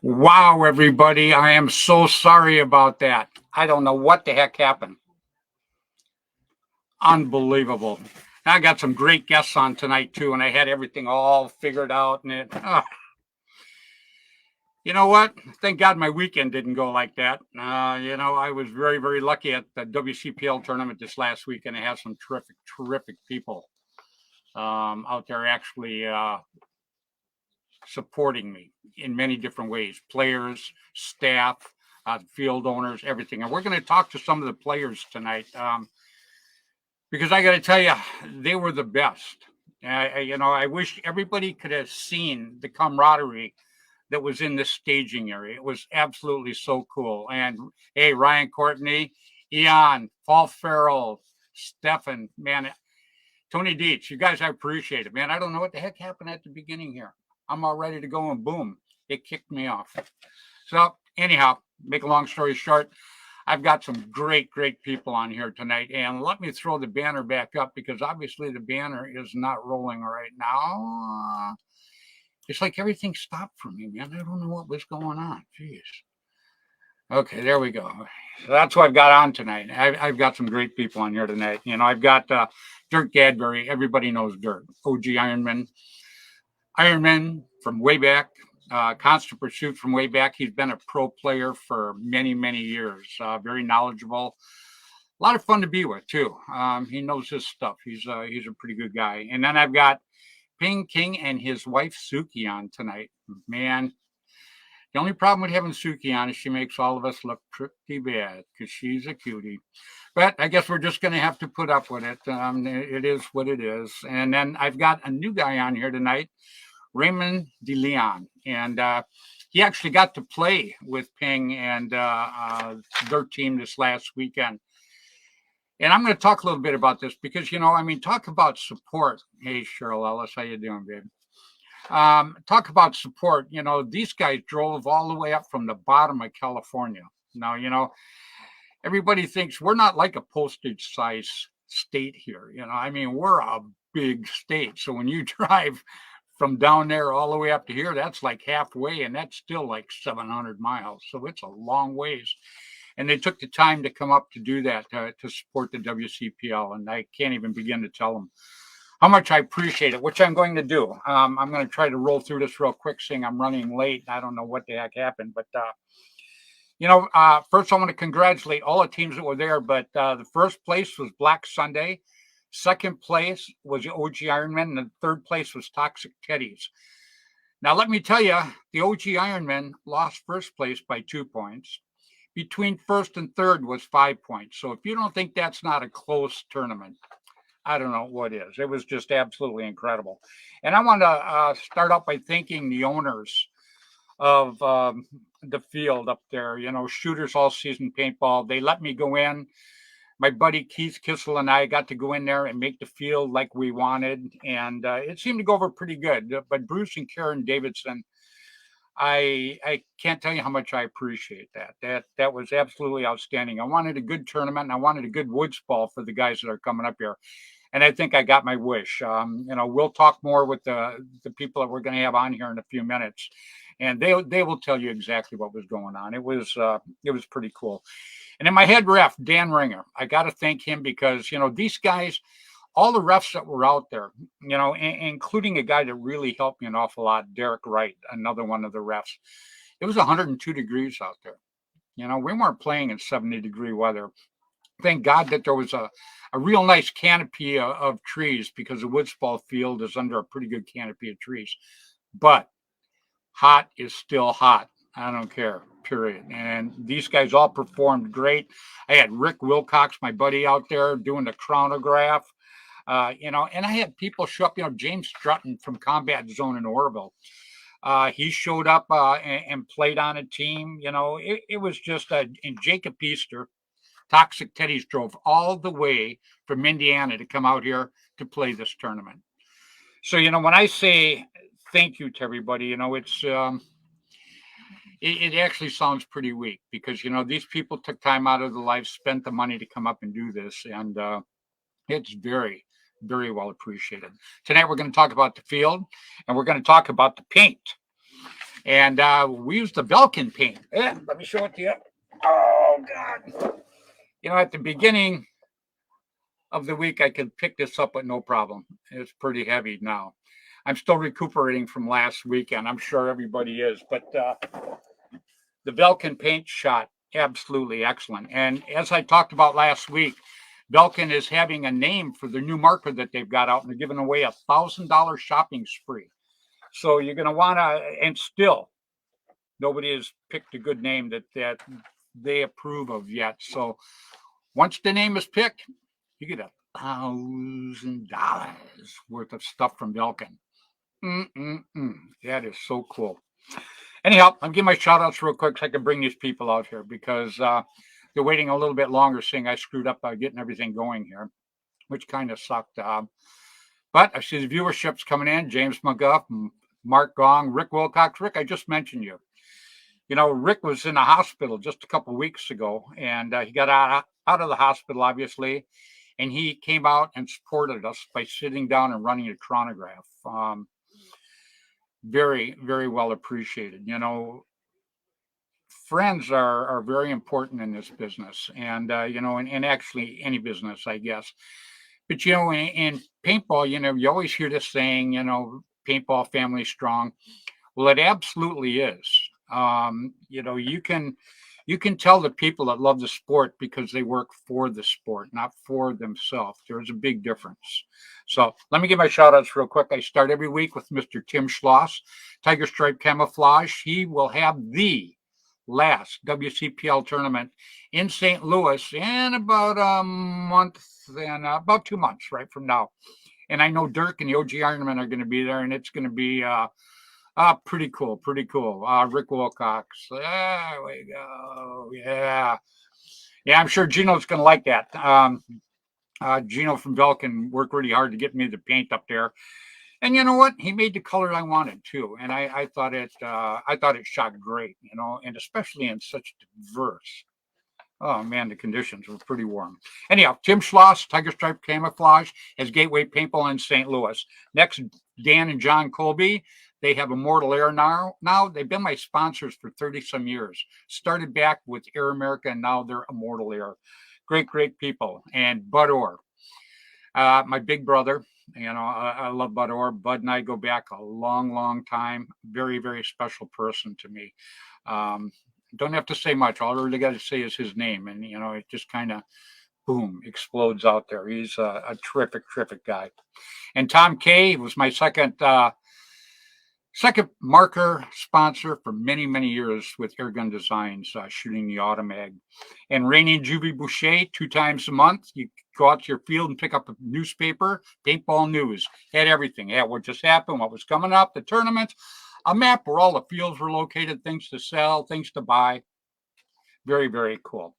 Wow, everybody. I am so sorry about that. I don't know what the heck happened. Unbelievable. I got some great guests on tonight, too, and I had everything all figured out. And you know what? Thank God my weekend didn't go like that. I was very, very lucky at the WCPL tournament this last week, and I had some terrific, terrific people out there actually supporting me in many different ways players, staff, field owners, everything. And we're going to talk to some of the players tonight because I got to tell you, they were the best. I wish everybody could have seen the camaraderie that was in this staging area. It was absolutely so cool. And hey, Ryan Courtney, Eon, Paul Farrell, Stefan, man, Tony Dietz, you guys, I appreciate it, man. I don't know what the heck happened at the beginning here. I'm all ready to go, and boom, it kicked me off. So anyhow, make a long story short, I've got some great, great people on here tonight. And let me throw the banner back up because obviously the banner is not rolling right now. It's like everything stopped for me, man. I don't know what was going on. Jeez. Okay, there we go. So that's what I've got on tonight. I've got some great people on here tonight. I've got Dirk Gadbury. Everybody knows Dirk, OG Ironman from way back, Constant Pursuit from way back. He's been a pro player for many, many years. Very knowledgeable. A lot of fun to be with too. He knows his stuff. He's a pretty good guy. And then I've got Ping King and his wife Suki on tonight. Man, the only problem with having Suki on is she makes all of us look pretty bad because she's a cutie. But I guess we're just going to have to put up with it. It is what it is. And then I've got a new guy on here tonight, Raymond DeLeon. And he actually got to play with Ping and their team this last weekend. And I'm going to talk a little bit about this because, talk about support. Hey, Cheryl Ellis, how you doing, babe? Talk about support. These guys drove all the way up from the bottom of California. Now, everybody thinks we're not like a postage size state here. We're a big state. So when you drive from down there all the way up to here, that's like halfway, and that's still like 700 miles. So it's a long ways. And they took the time to come up to do that, to support the WCPL. And I can't even begin to tell them how much I appreciate it, which I'm going to do. I'm going to try to roll through this real quick, seeing I'm running late. I don't know what the heck happened, but first I want to congratulate all the teams that were there. But the first place was Black Sunday, second place was the OG Ironman, and the third place was Toxic Teddies. Now let me tell you, the OG Ironman lost first place by 2 points. Between first and third was 5 points. So if you don't think that's not a close tournament, I don't know what is. It was just absolutely incredible. And I want to start out by thanking the owners of the field up there, Shooters All Season Paintball. They let me go in. My buddy Keith Kissel and I got to go in there and make the field like we wanted. And it seemed to go over pretty good. But Bruce and Karen Davidson, I can't tell you how much I appreciate that. That was absolutely outstanding. I wanted a good tournament, and I wanted a good woods ball for the guys that are coming up here. And I think I got my wish. We'll talk more with the people that we're going to have on here in a few minutes, and they will tell you exactly what was going on. It was pretty cool. And then my head ref, Dan Ringer, I got to thank him because these guys, all the refs that were out there, including a guy that really helped me an awful lot, Derek Wright, another one of the refs. It was 102 degrees out there. We weren't playing in 70-degree weather. Thank God that there was a real nice canopy of trees because the woods ball field is under a pretty good canopy of trees. But hot is still hot. I don't care, period. And these guys all performed great. I had Rick Wilcox, my buddy, out there doing the chronograph. And I had people show up, James Strutton from Combat Zone in Orville. He showed up and played on a team. It was just, and Jacob Easter, Toxic Teddies drove all the way from Indiana to come out here to play this tournament. So, when I say thank you to everybody, it's, it actually sounds pretty weak because, these people took time out of their life, spent the money to come up and do this. And it's very, very well appreciated. Tonight, we're going to talk about the field and we're going to talk about the paint. And we used the Belkin paint. Yeah, let me show it to you. Oh, God. At the beginning of the week, I could pick this up with no problem. It's pretty heavy now. I'm still recuperating from last weekend. I'm sure everybody is. But the Belkin paint shot, absolutely excellent. And as I talked about last week, Belkin is having a name for the new marker that they've got out, and they're giving away $1,000 shopping spree. So you're going to want to, and still, nobody has picked a good name that they approve of yet. So once the name is picked, you get $1,000 worth of stuff from Belkin. That is so cool. Anyhow, I'm giving my shout outs real quick so I can bring these people out here because they're waiting a little bit longer, seeing I screwed up by getting everything going here, which kind of sucked. But I see the viewership's coming in. James McGuff, Mark Gong, Rick Wilcox. Rick, I just mentioned you. Rick was in the hospital just a couple of weeks ago, and he got out of the hospital, obviously, and he came out and supported us by sitting down and running a chronograph. Very, very well appreciated. Friends are very important in this business, and and actually any business, I guess. But in paintball, you always hear this saying, paintball family strong. Well, it absolutely is. You can tell the people that love the sport because they work for the sport, not for themselves. There's a big difference. So let me give my shout outs real quick. I start every week with Mr. Tim Schloss, Tiger Stripe Camouflage. He will have the last WCPL tournament in St. Louis in about a month and about 2 months right from now. And I know Dirk and the OG Ironman are going to be there, and it's going to be pretty cool, pretty cool. Rick Wilcox. There we go. Yeah. Yeah, I'm sure Gino's going to like that. Gino from Belkin worked really hard to get me the paint up there. And you know what? He made the color I wanted too. And I thought it shot great, and especially in such diverse. Oh man, the conditions were pretty warm. Anyhow, Tim Schloss, Tiger Stripe Camouflage, has Gateway Paintball in St. Louis. Next, Dan and John Colby. They have Immortal Air now. They've been my sponsors for 30 some years. Started back with Air America, and now they're Immortal Air. Great, great people. And Bud Orr, my big brother. I love Bud Orr. Bud and I go back a long, long time. Very, very special person to me. Don't have to say much. All I really got to say is his name, and it just kind of boom explodes out there. He's a terrific, terrific guy. And Tom Kay was my second marker sponsor for many, many years with Airgun Designs, shooting the Automag. And Rainey and Juvie Boucher, 2 times a month. You go out to your field and pick up a newspaper, Paintball News. Had everything. Had what just happened, what was coming up, the tournaments, a map where all the fields were located, things to sell, things to buy. Very, very cool.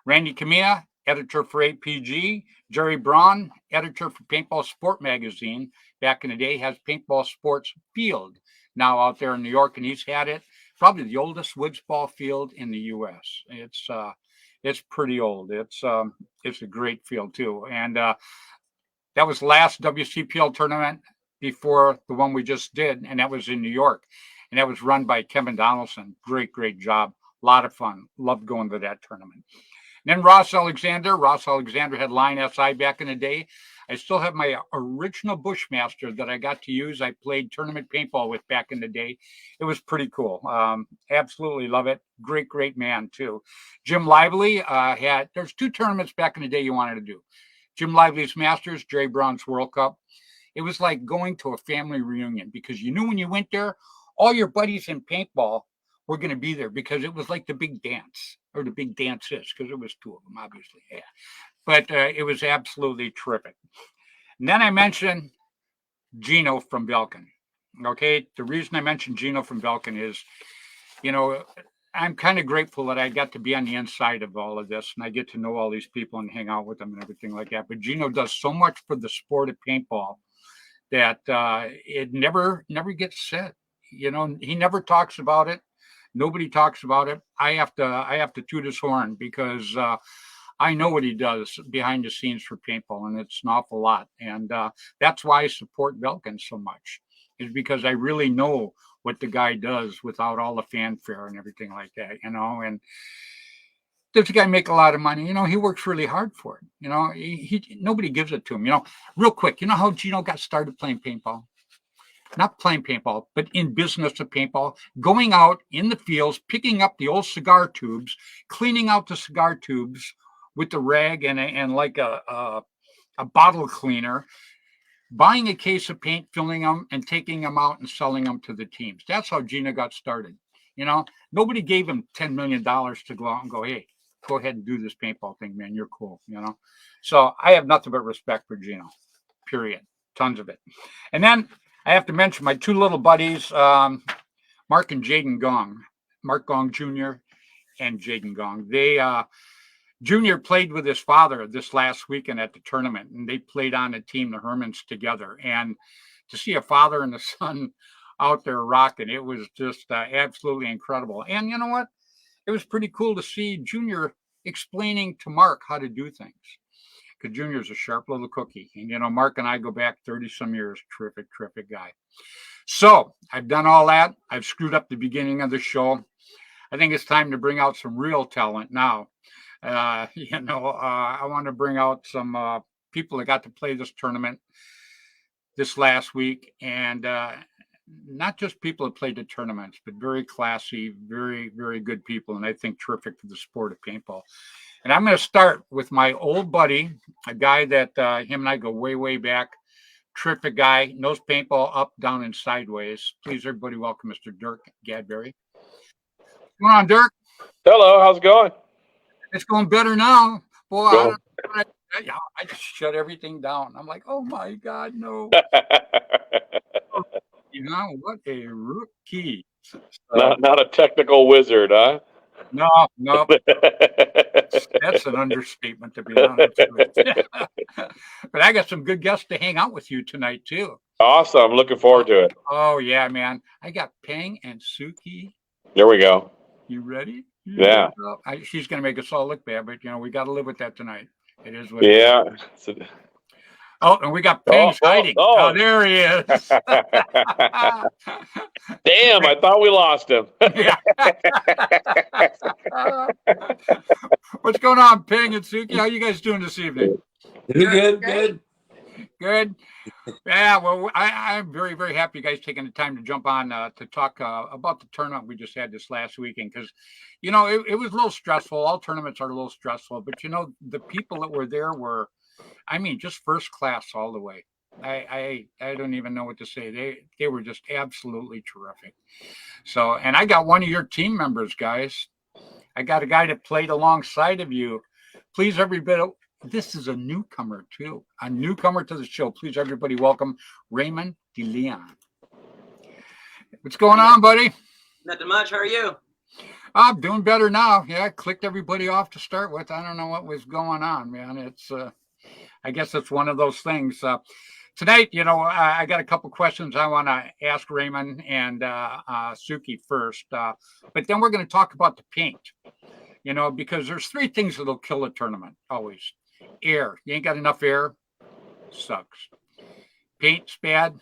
Randy Camilla, editor for APG. Jerry Braun, editor for Paintball Sport Magazine. Back in the day, has Paintball Sports Field now out there in New York, and he's had it. Probably the oldest woods ball field in the U.S. It's pretty old. It's a great field too, and that was the last WCPL tournament before the one we just did, and that was in New York, and that was run by Kevin Donaldson. Great, great job. A lot of fun. Loved going to that tournament. And then Ross Alexander. Ross Alexander had Line SI back in the day. I still have my original Bushmaster that I got to use. I played tournament paintball with back in the day. It was pretty cool. Absolutely love it. Great, great man too. Jim Lively there's 2 tournaments back in the day you wanted to do. Jim Lively's Masters, Jerry Brown's World Cup. It was like going to a family reunion because you knew when you went there, all your buddies in paintball were going to be there because it was like the big dance, or the big dances, because it was 2 of them, obviously. Yeah. But it was absolutely terrific. And then I mentioned Gino from Belkin. Okay, the reason I mentioned Gino from Belkin is, I'm kind of grateful that I got to be on the inside of all of this, and I get to know all these people and hang out with them and everything like that. But Gino does so much for the sport of paintball that it never gets said. He never talks about it. Nobody talks about it. I have to toot his horn because I know what he does behind the scenes for paintball, and it's an awful lot. And that's why I support Belkin so much, is because I really know what the guy does without all the fanfare and everything like that, and does the guy make a lot of money? He works really hard for it. He nobody gives it to him. Real quick, you know how Gino got started playing paintball? Not playing paintball, but in business of paintball, going out in the fields, picking up the old cigar tubes, cleaning out the cigar tubes with the rag and like a bottle cleaner, buying a case of paint, filling them, and taking them out and selling them to the teams. That's how Gina got started. Nobody gave him $10 million to go out and go, hey, go ahead and do this paintball thing, man. You're cool, So I have nothing but respect for Gino, period. Tons of it. And then I have to mention my two little buddies, Mark and Jaden Gong, Mark Gong Jr. and Jaden Gong. They, Junior played with his father this last weekend at the tournament, and they played on a team, the Hermans, together. And to see a father and a son out there rocking, it was just absolutely incredible. And you know what? It was pretty cool to see Junior explaining to Mark how to do things. Because Junior's a sharp little cookie. And, Mark and I go back 30-some years. Terrific guy. So I've done all that. I've screwed up the beginning of the show. I think it's time to bring out some real talent now. I want to bring out some people that got to play this tournament this last week. And not just people that played the tournaments, but very classy, very, very good people. And I think terrific for the sport of paintball. And I'm going to start with my old buddy, a guy that him and I go way, way back. Terrific guy, knows paintball up, down, and sideways. Please, everybody, welcome Mr. Dirk Gadberry. What's going on, Dirk? Hello, how's it going? It's going better now. Boy, I just shut everything down. I'm like, oh, my God, no. What a rookie. So, not a technical wizard, huh? No. That's an understatement, to be honest with you. But I got some good guests to hang out with you tonight, too. Awesome. Looking forward to it. Oh, yeah, man. I got Peng and Suki. There we go. You ready? Yeah. She's going to make us all look bad, but, we got to live with that tonight. It is what it is. Oh, and we got Peng's hiding. Oh, there he is. Damn, I thought we lost him. What's going on, Peng and Suki? How you guys doing this evening? Good. Yeah, well, I'm very, very happy you guys taking the time to jump on to talk about the tournament we just had this last weekend. Because, it was a little stressful. All tournaments are a little stressful. But, the people that were there were, just first class all the way. I don't even know what to say. They were just absolutely terrific. So, and I got one of your team members, guys. I got a guy that played alongside of you. Please, everybody, this is a newcomer, too. A newcomer to the show. Please, everybody, welcome Raymond DeLeon. What's going on, buddy? Nothing much. How are you? I'm doing better now. Yeah, I clicked everybody off to start with. I don't know what was going on, man. It's, I guess it's one of those things. Tonight, I got a couple questions I want to ask Raymond and Suki first. But then we're going to talk about the paint, because there's three things that'll kill a tournament, always. Air. You ain't got enough air. Sucks. Paint's bad.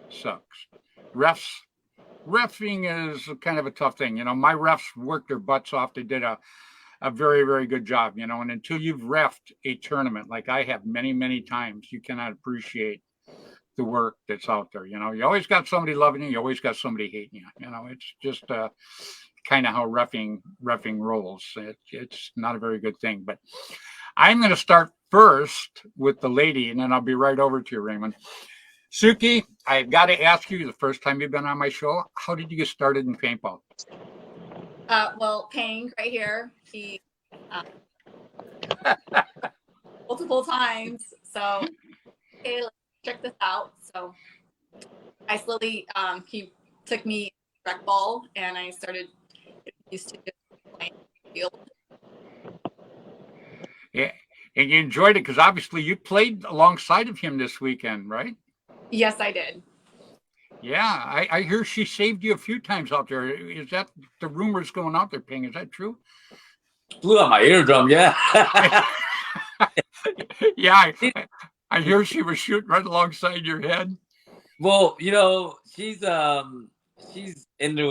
Sucks. Reffing is kind of a tough thing. My refs worked their butts off. They did a very, very good job, and until you've reffed a tournament like I have many, many times, you cannot appreciate the work that's out there. You always got somebody loving you. You always got somebody hating you. It's just kind of how reffing rolls. It's not a very good thing. But I'm going to start first with the lady, and then I'll be right over to you, Raymond. Suki, I've got to ask you, the first time you've been on my show, how did you get started in paintball? Well, Peng right here, he multiple times. So, okay, let's check this out. So, I slowly, he took me rec ball, and I started used to just playing field. Yeah, and you enjoyed it because obviously you played alongside of him this weekend, right? Yes, I did. Yeah, I hear she saved you a few times out there. Is that the rumors going out there, Peng? Is that true? Blew out my eardrum, yeah. Yeah, I hear she was shooting right alongside your head. Well, she's she's into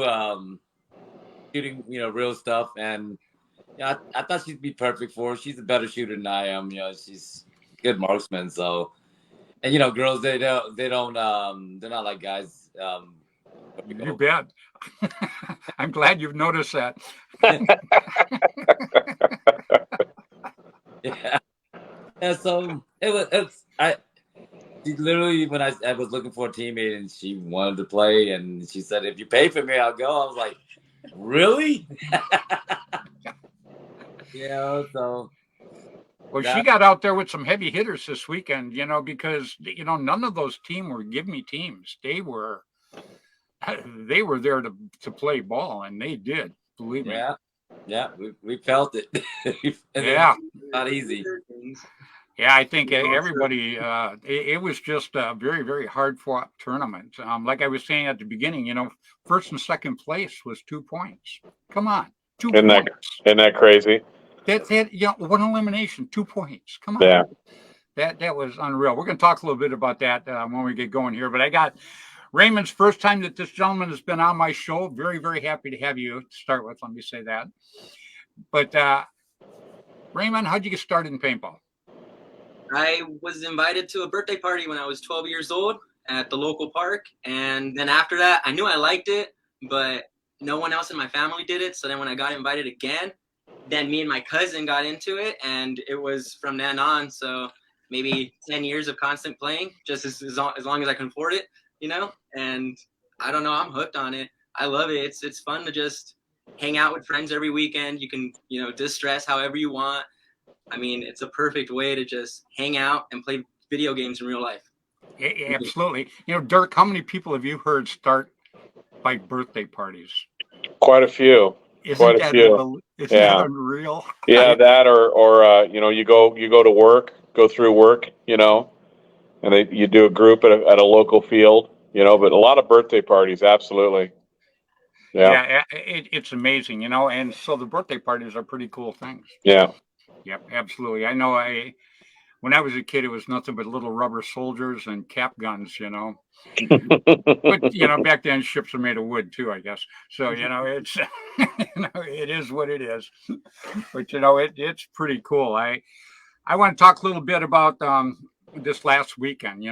shooting, real stuff, and I thought she'd be perfect for it. She's a better shooter than I am. She's a good marksman. So, and girls they're not like guys. You bet. I'm glad you've noticed that. Yeah. And so she literally, when I was looking for a teammate and she wanted to play, and she said, "If you pay for me, I'll go." I was like, "Really?" So. Well, she got out there with some heavy hitters this weekend, because none of those teams were give me teams. They were there to play ball, and they did. Believe me. Yeah, we felt it. Yeah, not easy. Yeah, I think everybody. It was just a very, very hard fought tournament. Like I was saying at the beginning, first and second place was 2 points. Come on, 2 points. Isn't that crazy? That one elimination, 2 points. Come on. Yeah. That was unreal. We're going to talk a little bit about that when we get going here. But I got Raymond's first time that this gentleman has been on my show. Very, very happy to have you to start with. Let me say that. But Raymond, how'd you get started in paintball? I was invited to a birthday party when I was 12 years old at the local park. And then after that, I knew I liked it, but no one else in my family did it. So then when I got invited again, then me and my cousin got into it, and it was from then on. So maybe 10 years of constant playing, just as long as I can afford it, and I don't know, I'm hooked on it. I love it. It's fun to just hang out with friends every weekend. You can, distress however you want. I mean, it's a perfect way to just hang out and play video games in real life. Yeah, absolutely. Dirk, how many people have you heard start by birthday parties? Quite a few. Isn't that unreal? Yeah, that or you go to work, go through work, and you do a group at a local field, but a lot of birthday parties, absolutely. Yeah, it's amazing, and so the birthday parties are pretty cool things. Yeah. Yep, absolutely. I know when I was a kid, it was nothing but little rubber soldiers and cap guns, But back then ships are made of wood too, I guess. So it's it is what it is. But it's pretty cool. I want to talk a little bit about this last weekend.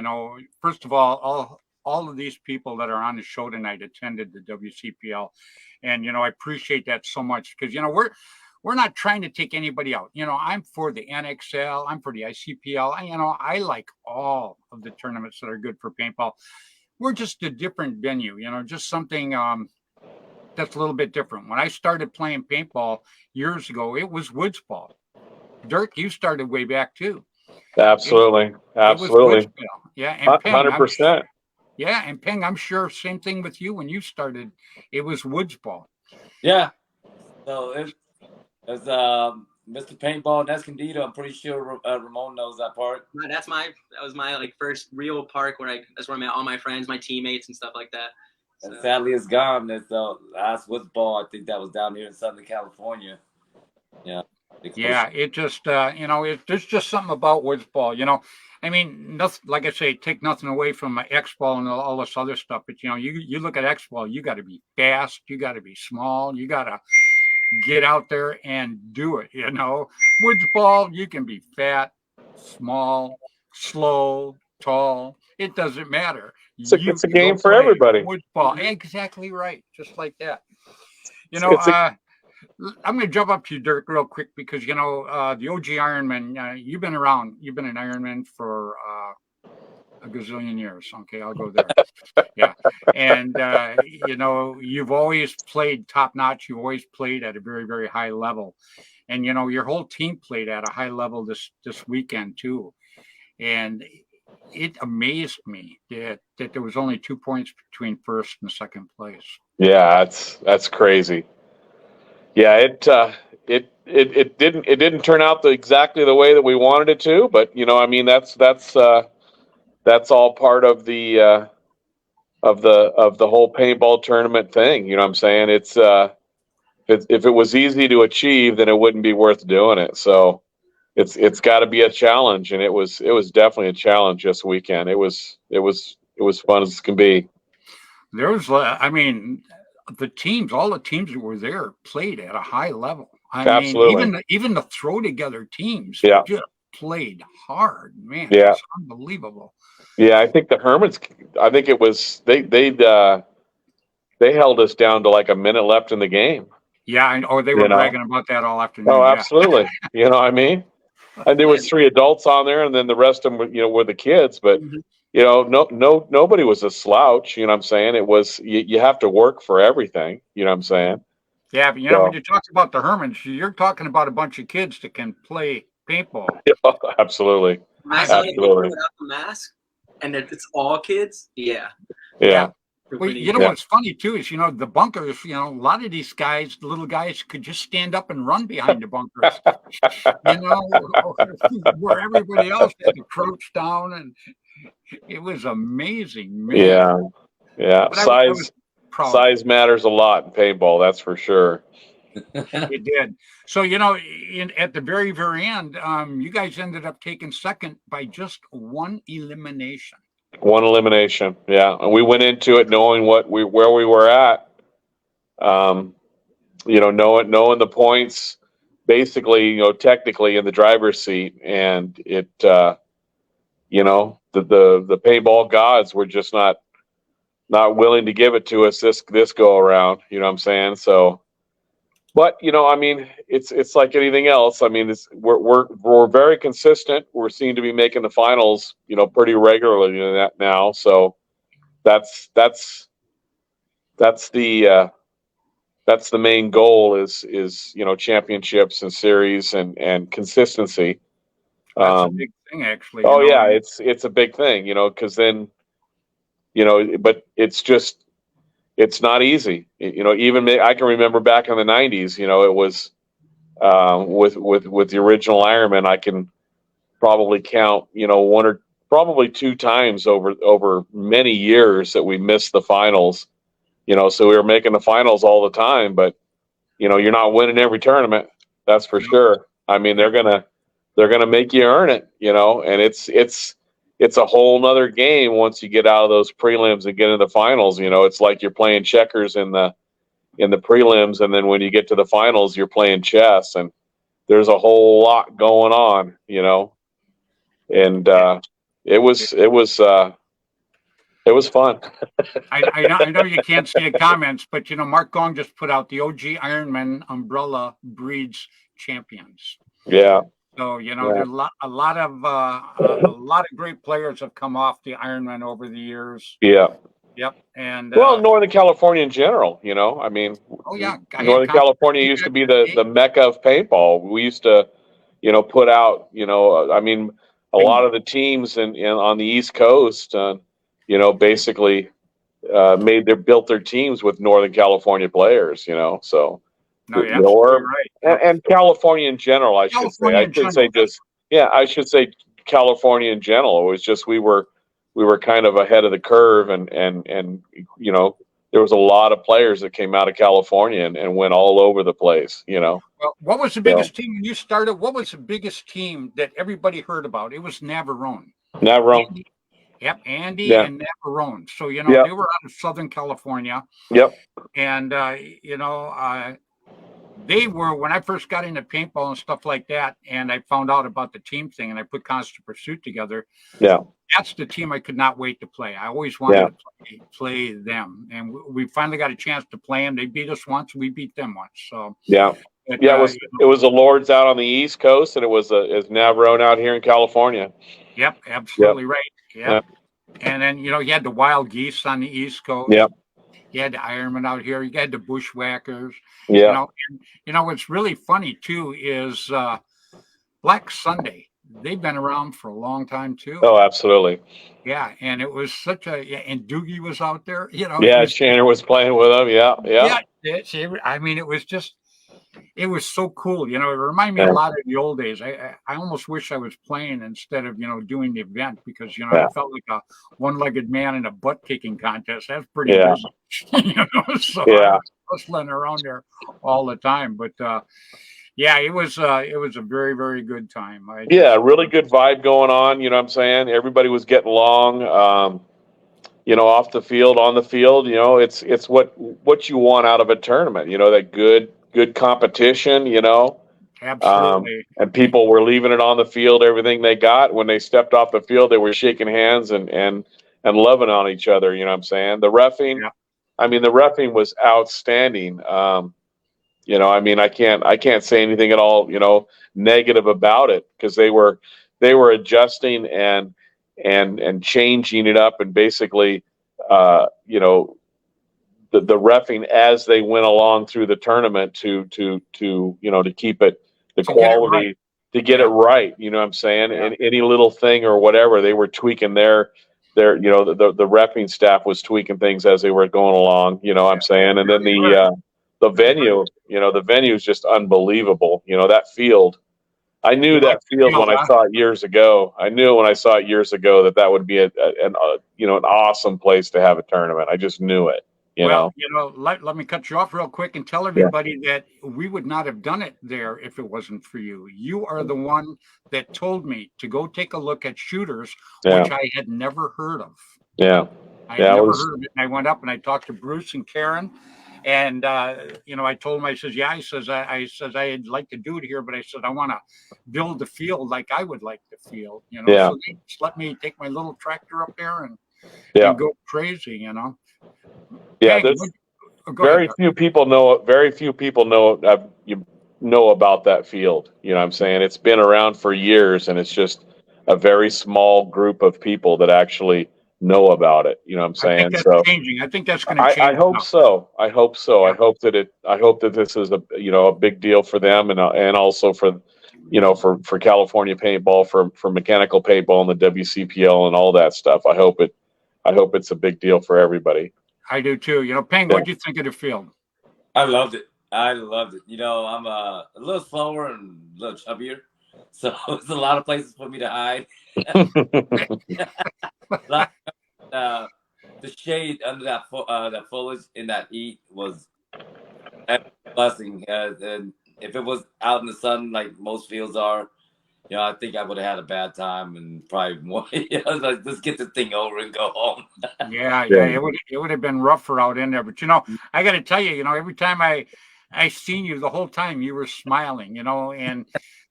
First of all of these people that are on the show tonight attended the WCPL, and I appreciate that so much because we're not trying to take anybody out. I'm for the NXL. I'm for the ICPL. I like all of the tournaments that are good for paintball. We're just a different venue, just something that's a little bit different. When I started playing paintball years ago, it was woods ball. Dirk, you started way back too. Absolutely. Yeah, and Ping, 100%. Yeah, and Ping, I'm sure same thing with you when you started. It was woods ball. Yeah. So it was Mr. Paintball and Escondido. I'm pretty sure Ramon knows that part. That was my first real park that's where I met all my friends, my teammates, and stuff like that. So. And sadly, it's gone. It's the last woods ball. I think that was down here in Southern California. Yeah. Yeah, it just there's just something about woods ball. I mean, nothing, like I say, take nothing away from my X ball and all this other stuff. But you look at X ball, you got to be fast, you got to be small, you got to get out there and do it. Woods ball, you can be fat, small, slow, tall. It doesn't matter. It's a game for everybody. Woods ball, exactly right, just like that. I'm going to jump up to you, Dirk, real quick because the OG Ironman. You've been around. You've been an Ironman for a gazillion years. Okay, I'll go there. Yeah, and you've always played top notch. You always played at a very, very high level, and your whole team played at a high level this weekend too, and it amazed me that there was only 2 points between first and second place. Yeah, that's crazy. Yeah, it didn't turn out exactly the way that we wanted it to, but I mean that's all part of the whole paintball tournament thing. You know what I'm saying? It's if it was easy to achieve, then it wouldn't be worth doing it. So it's got to be a challenge, and it was definitely a challenge this weekend. It was fun as can be. There was, I mean, all the teams that were there played at a high level. I mean, Absolutely. even the throw together teams Yeah. just played hard, man. Yeah. It's unbelievable. Yeah, I think the Hermits. I think it was they held us down to like a minute left in the game. Yeah, they were bragging about that all afternoon. Oh, Yeah. absolutely. You know what I mean? And there was 3 adults on there, and then the rest of them, were the kids. But nobody was a slouch. You know what I'm saying? It was you have to work for everything. You know what I'm saying? Yeah, but when you talk about the Hermans, you're talking about a bunch of kids that can play paintball. Absolutely. Absolutely. Without the mask, and if it's all kids, yeah. Well, what's funny too is the bunkers. A lot of these guys, the little guys, could just stand up and run behind the bunkers. Where everybody else had to crouch down, and it was amazing, man. Yeah. Size matters a lot in paintball. That's for sure. It did. So at the very, very end, you guys ended up taking second by just one elimination. One elimination, yeah. And we went into it knowing where we were at. Knowing the points, basically, technically in the driver's seat, and it, the paintball gods were just not willing to give it to us this go around. You know what I'm saying? So, but I mean, it's like anything else. I mean, we're very consistent. We're seen to be making the finals, pretty regularly in that now. So that's the main goal is championships and series and consistency. That's a big thing, actually. It's a big thing, because then but it's not easy. Even I can remember back in the 90s, it was with the original Ironman, I can probably count, one or probably 2 times over many years that we missed the finals. So we were making the finals all the time, but you're not winning every tournament. That's for sure. I mean, they're gonna make you earn it, and it's a whole nother game once you get out of those prelims and get into the finals. It's like you're playing checkers in the prelims, and then when you get to the finals, you're playing chess, and there's a whole lot going on, and it was fun. I know you can't see the comments, but Mark Gong just put out the OG Ironman umbrella breeds champions. Yeah. So there's a lot of great players have come off the Ironman over the years. Yeah. Yep. And Northern California in general, I mean, Northern California used to be the mecca of paintball. We used to, put out, I mean, a lot of the teams on the East Coast, basically built their teams with Northern California players, so. No, you're absolutely right. And California in general, I should say California in general. It was just we were kind of ahead of the curve, and there was a lot of players that came out of California and went all over the place. Well, what was the biggest team when you started? What was the biggest team that everybody heard about? It was Navarone. Andy and Navarone. So they were out of Southern California. Yep. And they were, when I first got into paintball and stuff like that, and I found out about the team thing, and I put Constant Pursuit together. Yeah, that's the team I could not wait to play. I always wanted to play them, and we finally got a chance to play them. They beat us once, we beat them once. So it was the Lords out on the East Coast, and it was Navarone out here in California. Yep, absolutely right. Yep. And then you had the Wild Geese on the East Coast. Yep. You had the Ironman out here. You had the Bushwhackers. Yeah. What's really funny too is Black Sunday. They've been around for a long time too. Oh, absolutely. Yeah, and it was and Doogie was out there. Shannon was playing with them. Yeah. I mean, it was so cool. It reminded me a lot of the old days. I almost wish I was playing instead of, doing the event because, I felt like a one-legged man in a butt kicking contest. That's pretty busy. So I was hustling around there all the time. But it was a very, very good time. Really good vibe going on. You know what I'm saying? Everybody was getting along. off the field, on the field. It's what you want out of a tournament. That good competition. Absolutely. And people were leaving it on the field. Everything they got when they stepped off the field, they were shaking hands and loving on each other. You know what I'm saying? The reffing. Yeah. I mean, the reffing was outstanding. I can't say anything at all, negative about it, because they were adjusting and changing it up, and basically, the reffing as they went along through the tournament to keep it the To get it quality, right. to get it right. You know what I'm saying? Yeah. And any little thing or whatever, they were tweaking the reffing staff was tweaking things as they were going along. You know what I'm saying? And then the venue, the venue is just unbelievable. That field. I knew You like that the field field, when I huh? saw it years ago. I knew when I saw it years ago that would be an awesome place to have a tournament. I just knew it. Well, let me cut you off real quick and tell Yeah. everybody that we would not have done it there if it wasn't for you. You are the one that told me to go take a look at shooters, Yeah. which I had never heard of. Yeah. I had Yeah, it never was- heard of it. And I went up and I talked to Bruce and Karen, and I told him, I says, yeah, I says I'd like to do it here, but I said I want to build the field like I would like the field. Yeah. So they just let me take my little tractor up there and Yeah. go crazy. Yeah. Hey, There's go ahead, very Doug. few people know you know about that field. You know what I'm saying? It's been around for years, and it's just a very small group of people that actually know about it. You know what I'm I think saying? that's So changing. I think that's going to change. I hope now. so. I hope so. Yeah. I hope that this is a big deal for them, and also for for California paintball, for mechanical paintball and the WCPL and all that stuff. I hope it's a big deal for everybody. I do too. Peng, Yeah. what'd you think of the field? I loved it. I'm a little slower and a little chubbier, so it's a lot of places for me to hide. The shade under that foliage in that heat was a blessing. And if it was out in the sun like most fields are, I think I would have had a bad time and probably more. Like, let's get this thing over and go home. Yeah, Yeah. it would have been rougher out in there. But I got to tell you, every time I seen you, the whole time you were smiling, and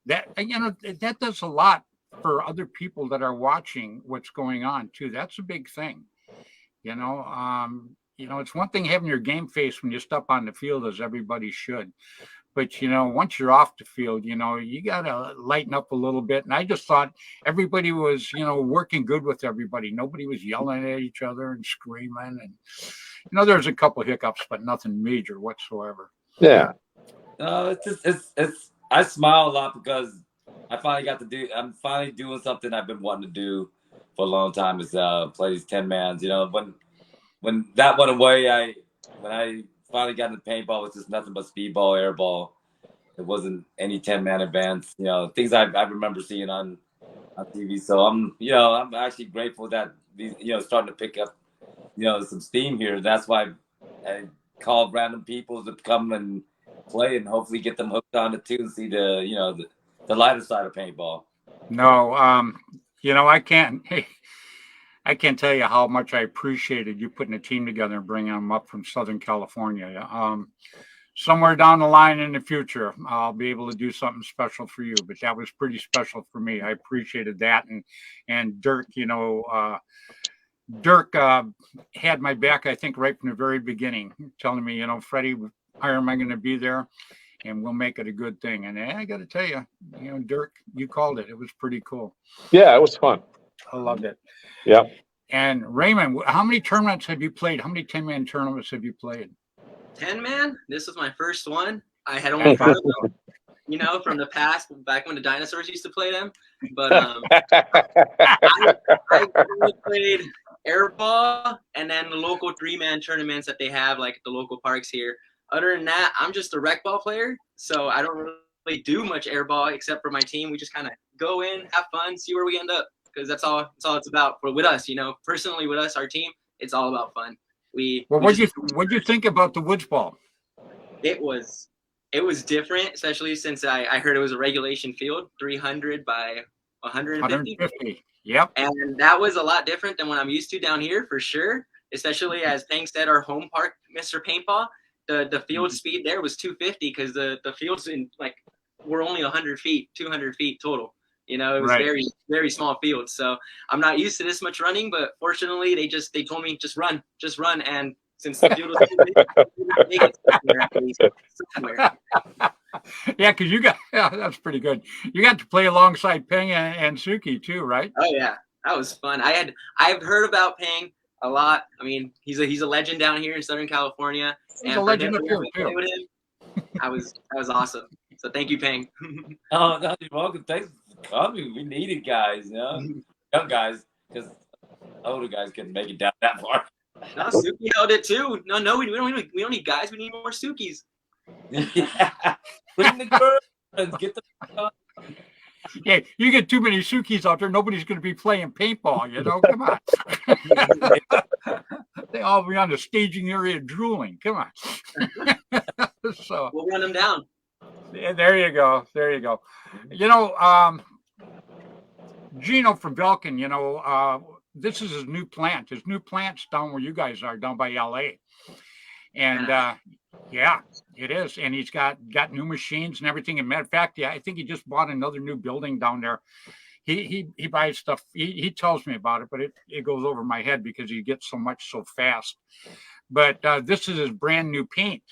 that does a lot for other people that are watching what's going on too. That's a big thing. It's one thing having your game face when you step on the field, as everybody should. But once you're off the field, you gotta lighten up a little bit. And I just thought everybody was, working good with everybody. Nobody was yelling at each other and screaming. And there's a couple hiccups, but nothing major whatsoever. Yeah. It's I smile a lot because I'm finally doing something I've been wanting to do for a long time, is play these 10-mans. When that went away, when I finally got into paintball, it was just nothing but speedball, airball. It wasn't any 10-man events, things I remember seeing on TV. So I'm actually grateful that these, starting to pick up, some steam here. That's why I called random people to come and play and hopefully get them hooked on it too, and see the lighter side of paintball. No, I can't tell you how much I appreciated you putting a team together and bringing them up from Southern California. Somewhere down the line in the future, I'll be able to do something special for you. But that was pretty special for me. I appreciated that, and Dirk, Dirk had my back, I think, right from the very beginning, telling me, Freddy, am I going to be there? And we'll make it a good thing. And I got to tell you, Dirk, you called it. It was pretty cool. Yeah, it was fun. I loved it. Yeah. And Raymond, how many tournaments have you played? How many 10-man tournaments have you played? 10-man? This was my first one. I had only heard of them, from the past, back when the dinosaurs used to play them. But I only played airball and then the local 3-man tournaments that they have, like the local parks here. Other than that, I'm just a rec ball player, so I don't really do much airball except for my team. We just kind of go in, have fun, see where we end up, because that's all it's about. But with us, personally with us, our team, it's all about fun. What'd you think about the woods ball? It was different, especially since I heard it was a regulation field, 300 by 150. Yep. And that was a lot different than what I'm used to down here, for sure. Especially as Peng said, our home park, Mr. Paintball, the field speed there was 250 because the fields in like were only 100 feet, 200 feet total. You know, it was Right. very, very small fields. So I'm not used to this much running, but fortunately they told me just run. And since the field was too big, I didn't make it somewhere at least. Somewhere. Yeah, because that's pretty good. You got to play alongside Peng and Suki too, right? Oh yeah, that was fun. I've heard about Peng a lot. I mean, he's a legend down here in Southern California. He's a legend up here too. With him, that was awesome. So thank you, Peng. Oh, no, you're welcome. Thanks for coming. We needed guys, you know, young guys, because older guys couldn't make it down that far. No, Suki held it too. No, we don't need guys. We need more Sukis. Yeah, bring the girls. Get the. Yeah, you get too many Sukis out there, nobody's going to be playing paintball. You know, come on. They all be on the staging area drooling. Come on. So we'll run them down. Yeah, there you go. You know, Gino from Belkin, you know, this is his new plant. His new plant's down where you guys are, down by LA. And yeah, it is. And he's got new machines and everything. And matter of fact, yeah, I think he just bought another new building down there. He buys stuff. He tells me about it, but it goes over my head because he gets so much so fast. But this is his brand new paint.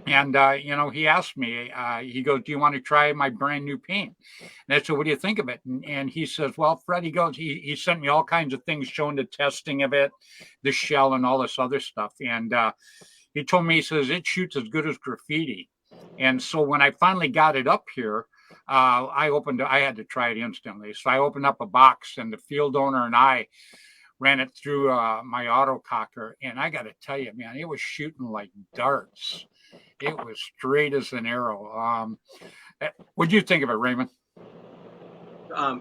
And, you know, he asked me, he goes, do you want to try my brand new paint? And I said, what do you think of it? And he says, well, Fred, he goes, he sent me all kinds of things showing the testing of it, the shell and all this other stuff. And he told me, he says, it shoots as good as graffiti. And so when I finally got it up here, I had to try it instantly. So I opened up a box, and the field owner and I ran it through my autococker. And I got to tell you, man, it was shooting like darts. It was straight as an arrow. What do you think of it, Raymond?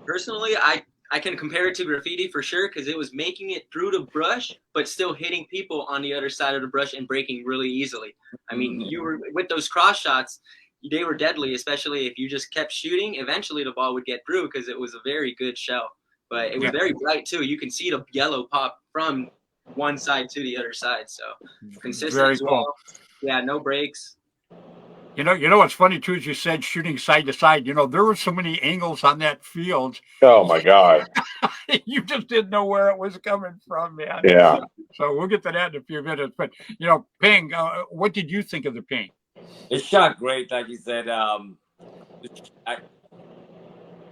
Personally, I can compare it to graffiti for sure because it was making it through the brush, but still hitting people on the other side of the brush and breaking really easily. I mean, you were with those cross shots, they were deadly, especially if you just kept shooting. Eventually, the ball would get through because it was a very good shell. But it was very bright too. You can see the yellow pop from one side to the other side. So consistent Very as well. cool. Yeah, no breaks. You know what's funny too is you said shooting side to side. You know, there were so many angles on that field. Oh my God. You just didn't know where it was coming from, man. Yeah. So we'll get to that in a few minutes. But you know, Peng, what did you think of the paint? It shot great, like you said.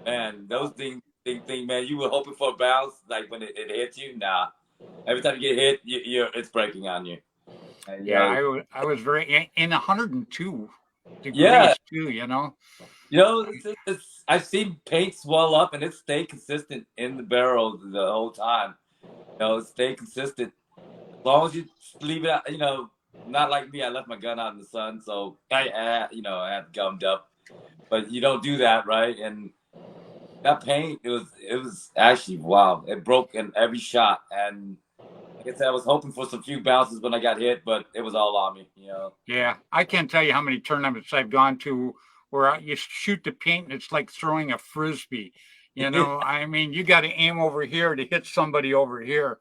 Man, those things, man, you were hoping for a bounce, like when it hits you. Nah, every time you get hit, it's breaking on you. And, yeah, I was very in 102 degrees too. You know. You know, I've seen paint swell up and it stayed consistent in the barrel the whole time. You know, it stayed consistent as long as you leave it out. You know, not like me. I left my gun out in the sun, so I had gummed up. But you don't do that, right? And that paint, it was actually wow. It broke in every shot, and like I said, I was hoping for some few bounces when I got hit, but it was all on me. You know. Yeah, I can't tell you how many tournaments I've gone to where you shoot the paint and it's like throwing a frisbee. You know, I mean, you got to aim over here to hit somebody over here.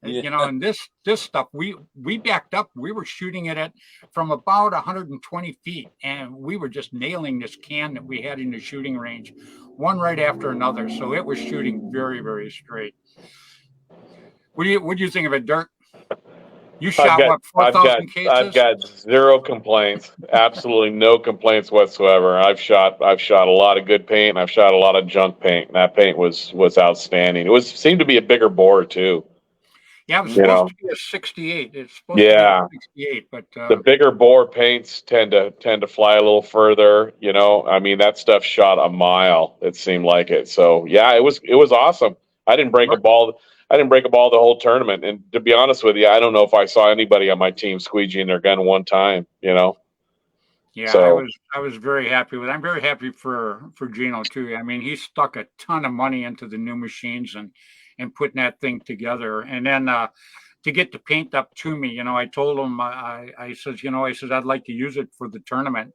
Yeah. You know, and this stuff, we backed up. We were shooting it from about 120 feet, and we were just nailing this can that we had in the shooting range, one right after another. So it was shooting very, very straight. What do you think of it, Dirk? You shot 4,000 cases? I've got zero complaints. Absolutely no complaints whatsoever. I've shot a lot of good paint, and I've shot a lot of junk paint. And that paint was outstanding. It seemed to be a bigger bore too. Yeah, it was supposed to be a 68. It's supposed to be a 68, but the bigger bore paints tend to fly a little further. You know, I mean, that stuff shot a mile. It seemed like it. So yeah, it was awesome. I didn't break a ball the whole tournament. And to be honest with you, I don't know if I saw anybody on my team squeegeeing their gun one time, you know? Yeah, so, I was very happy with it. I'm very happy for Gino too. I mean, he stuck a ton of money into the new machines and putting that thing together. And then to get the paint up to me, you know, I told him, I said, I'd like to use it for the tournament.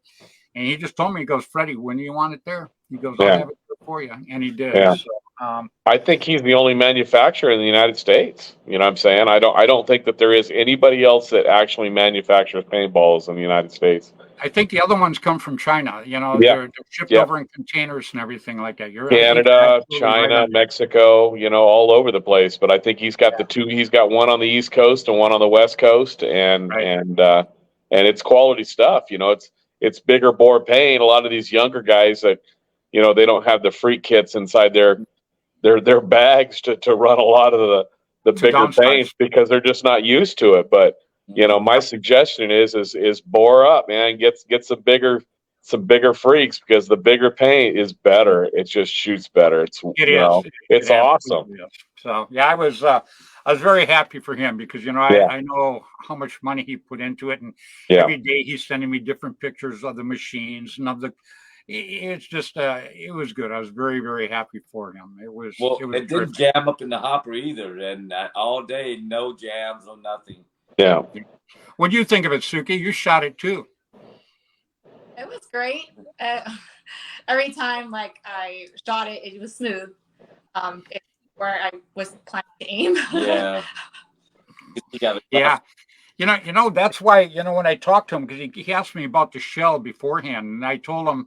And he just told me, he goes, Freddy, when do you want it there? He goes, I'll have it there for you. And he did. Yeah. So I think he's the only manufacturer in the United States. You know what I'm saying? I don't think that there is anybody else that actually manufactures paintballs in the United States. I think the other ones come from China. You know, Yeah. they're shipped Yeah. over in containers and everything like that. I think you're Canada, absolutely right China, on that. Mexico, you know, all over the place. But I think he's got the two. He's got one on the East Coast and one on the West Coast, and Right. it's quality stuff. You know, it's bigger bore paint. A lot of these younger guys that, you know, they don't have the freak kits inside their bags to run a lot of the To bigger downsize. paints because they're just not used to it. But you know, my suggestion is bore up, man. Get some bigger freaks because the bigger paint is better. It just shoots better. It's It you is. know, it's It awesome. absolutely is. So yeah, I was very happy for him because you know Yeah. I know how much money he put into it, and Yeah. every day he's sending me different pictures of the machines and of the. It's just it was good. I was very very happy for him. It was It didn't terrific. jam up in the hopper either, and all day no jams or nothing. Yeah. What do you think of it, Suki? You shot it too. It was great. Every time like I shot it, it was smooth. It's where I was planning to aim. Yeah. You got it. Yeah. You know that's why when I talked to him because he asked me about the shell beforehand, and I told him,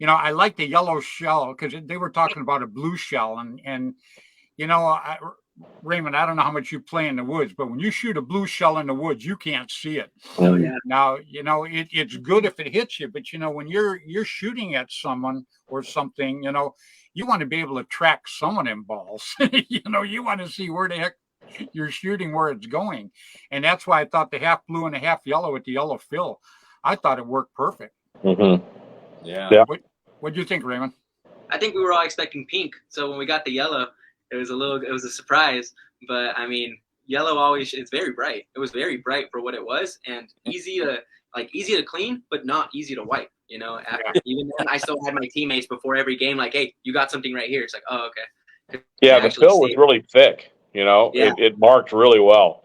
I like the yellow shell because they were talking about a blue shell, and Raymond, I don't know how much you play in the woods, but when you shoot a blue shell in the woods, you can't see it. Oh, yeah. Now, it's good if it hits you, but when you're shooting at someone or something, you want to be able to track someone in balls. You want to see where the heck you're shooting, where it's going. And that's why I thought the half blue and the half yellow with the yellow fill, I thought it worked perfect. Mm-hmm. Yeah. Yeah. What do you think, Raymond? I think we were all expecting pink, so when we got the yellow, it was a surprise. But I mean, yellow it's very bright. It was very bright for what it was, and easy to clean, but not easy to wipe. Even then, I still had my teammates before every game, like, hey, you got something right here. It's like, oh, okay. Yeah, the fill was really thick. Yeah. It marked really well.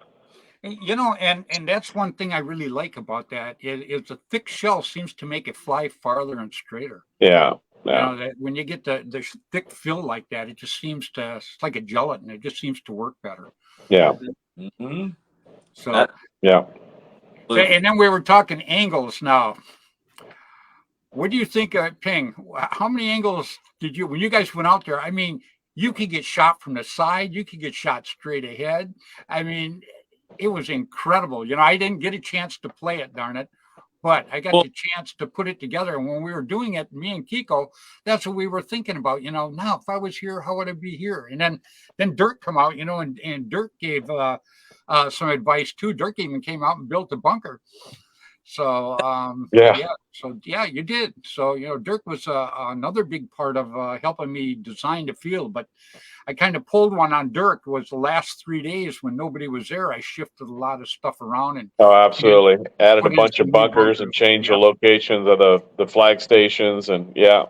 And that's one thing I really like about that is the thick shell seems to make it fly farther and straighter. Yeah. Yeah. That when you get the thick fill like that, it just seems it's like a gelatin. It just seems to work better. Yeah. Mm-hmm. So yeah. And then we were talking angles now. What do you think, Ping? How many angles did when you guys went out there? I mean, you could get shot from the side. You could get shot straight ahead. I mean, it was incredible. I didn't get a chance to play it, darn it. But I got the chance to put it together. And when we were doing it, me and Kiko, that's what we were thinking about. Now if I was here, how would I be here? And then Dirk come out, and Dirk gave some advice too. Dirk even came out and built a bunker. So yeah, you did. So Dirk was another big part of helping me design the field. But I kind of pulled one on Dirk. Was the last 3 days when nobody was there. I shifted a lot of stuff around and absolutely added a put in bunch some of new bunkers and changed the Yep. locations of the flag stations and yeah.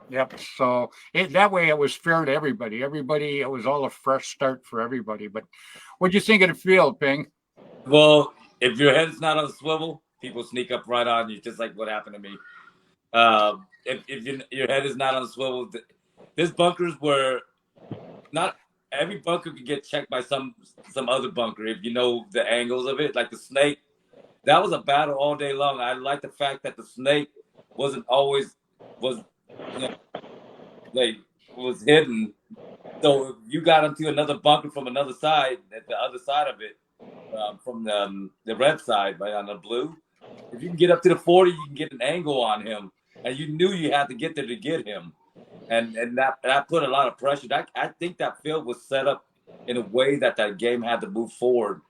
Yep. So that way it was fair to everybody. It was all a fresh start for everybody. But what'd you think of the field, Ping? Well, if your head's not on a swivel, people sneak up right on you, just like what happened to me. If your head is not on a swivel, there's bunkers where not every bunker could get checked by some other bunker if you know the angles of it. Like the snake, that was a battle all day long. I like the fact that the snake wasn't always was hidden. So if you got into another bunker from another side, at the other side of it, from the red side, right on the blue, if you can get up to the 40, you can get an angle on him, and you knew you had to get there to get him, and that put a lot of pressure. I think that field was set up in a way that game had to move forward,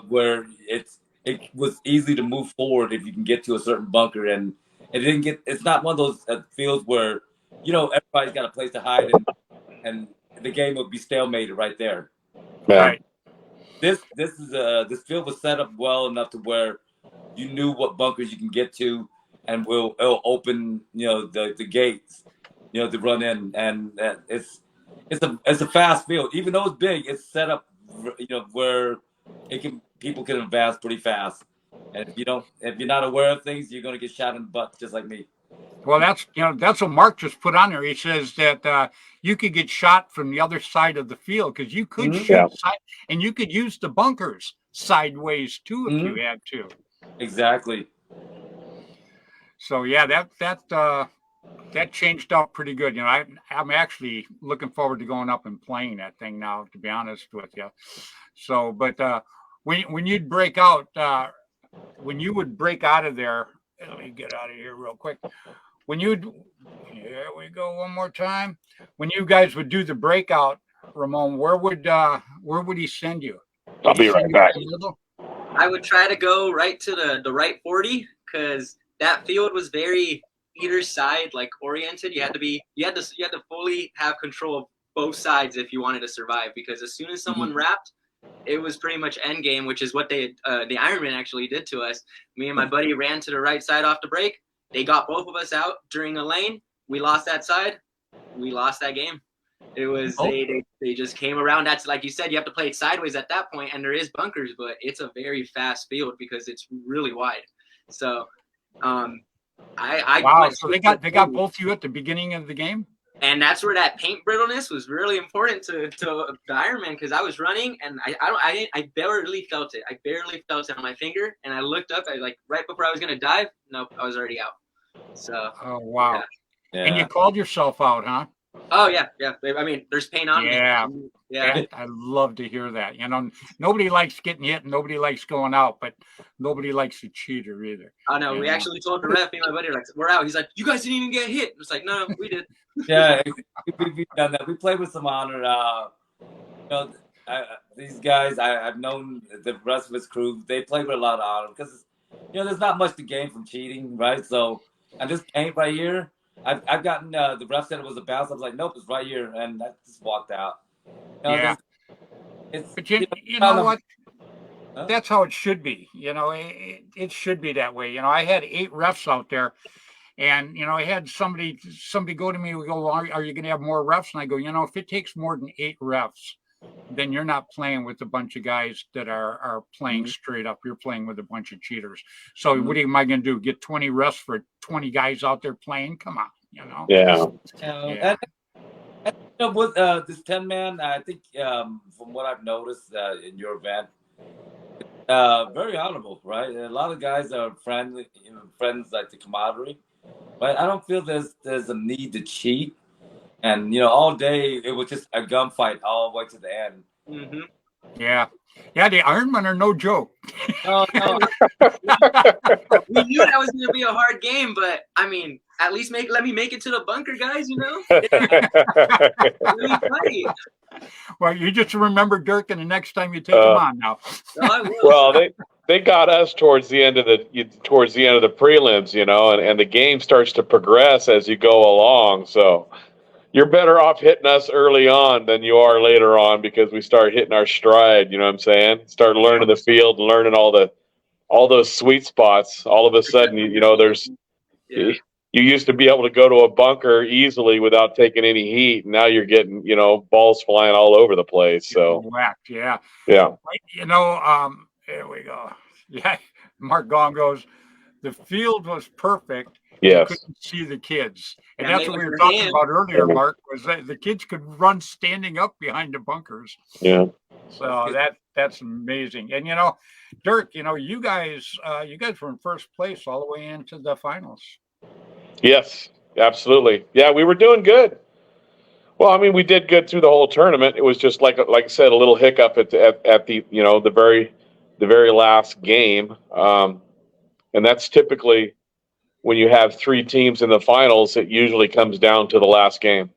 where it was easy to move forward if you can get to a certain bunker, and it didn't get. It's not one of those fields where everybody's got a place to hide and the game would be stalemated right there. Yeah. Right. This this field was set up well enough to where you knew what bunkers you can get to, and it'll open the gates, to run in, and it's a fast field. Even though it's big, it's set up where people can advance pretty fast. And if you're not aware of things, you're gonna get shot in the butt just like me. Well, that's what Mark just put on there. He says that you could get shot from the other side of the field because you could Mhm. shoot and you could use the bunkers sideways too if you Mhm. had to. Exactly. So yeah, that changed up pretty good. I'm actually looking forward to going up and playing that thing now, to be honest with you. So, but when you'd break out, when you would break out of there, let me get out of here real quick. Here we go one more time. When you guys would do the breakout, Ramon, where would he send you? I'll Would he be send right you back. to the middle? I would try to go right to the right 40 because that field was very either side like oriented. You had to fully have control of both sides if you wanted to survive, because as soon as someone wrapped, it was pretty much end game, which is what the Ironman actually did to us. Me and my buddy ran to the right side off the break. They got both of us out during a lane. We lost that side. We lost that game. It was they just came around. That's like you said, you have to play it sideways at that point, and there is bunkers, but it's a very fast field because it's really wide. So, I Wow. went So they got both you at the beginning of the game. and that's where that paint brittleness was really important to the Ironman, because I was running and I barely felt it. I barely felt it on my finger, and I looked up. I like right before I was gonna dive. Nope, I was already out. So. Oh wow. Yeah. And you called yourself out, huh? Oh yeah. I mean, there's paint on me. Yeah. Yeah. I love to hear that. Nobody likes getting hit, and nobody likes going out, but nobody likes a cheater either. Oh no, we actually told the ref, me and my buddy, like, we're out. He's like, you guys didn't even get hit. It's like, no, we did. Yeah, we've done that. We played with some honor. These guys, I've known the rest of his crew. They play with a lot of honor because there's not much to gain from cheating, right? So, and this paint right here, I've gotten the ref said it was a bounce. I was like, nope, it's right here, and I just walked out. Yeah. It's But you know what? Huh? That's how it should be. It should be that way. I had 8 refs out there, and I had somebody go to me and go, well, are you going to have more refs? And I go, if it takes more than 8 refs, then you're not playing with a bunch of guys that are playing straight up. You're playing with a bunch of cheaters. So what am I going to do? Get 20 refs for 20 guys out there playing? Come on, Yeah. Yeah. And with this 10-man, I think from what I've noticed in your event, very honorable, right? A lot of guys are friends like the camaraderie, but I don't feel there's a need to cheat. And all day it was just a gunfight all the way to the end. Mm-hmm. Yeah. The Ironmen are no joke. No. We knew that was going to be a hard game, but I mean, at least let me make it to the bunker, guys. Really funny. Well, you just remember Dirk, and the next time you take him on now. No, I will. Well, they got us towards the end of the prelims, and the game starts to progress as you go along. So you're better off hitting us early on than you are later on, because we start hitting our stride. You know what I'm saying? Start learning the field and learning all those sweet spots. All of a sudden, there's. Yeah. You used to be able to go to a bunker easily without taking any heat. And now you're getting, balls flying all over the place. So whacked, yeah. Yeah. Here we go. Yeah, Mark Gong goes, the field was perfect. Yes. You couldn't see the kids. And Yeah, that's what we were your talking hand. about earlier, Mark, was that the kids could run standing up behind the bunkers. Yeah. So that's amazing. And Dirk, you guys were in first place all the way into the finals. Yes, absolutely. Yeah, we were doing good. Well, I mean, we did good through the whole tournament. It was just like I said, a little hiccup at the the very last game, and that's typically when you have 3 teams in the finals. It usually comes down to the last game.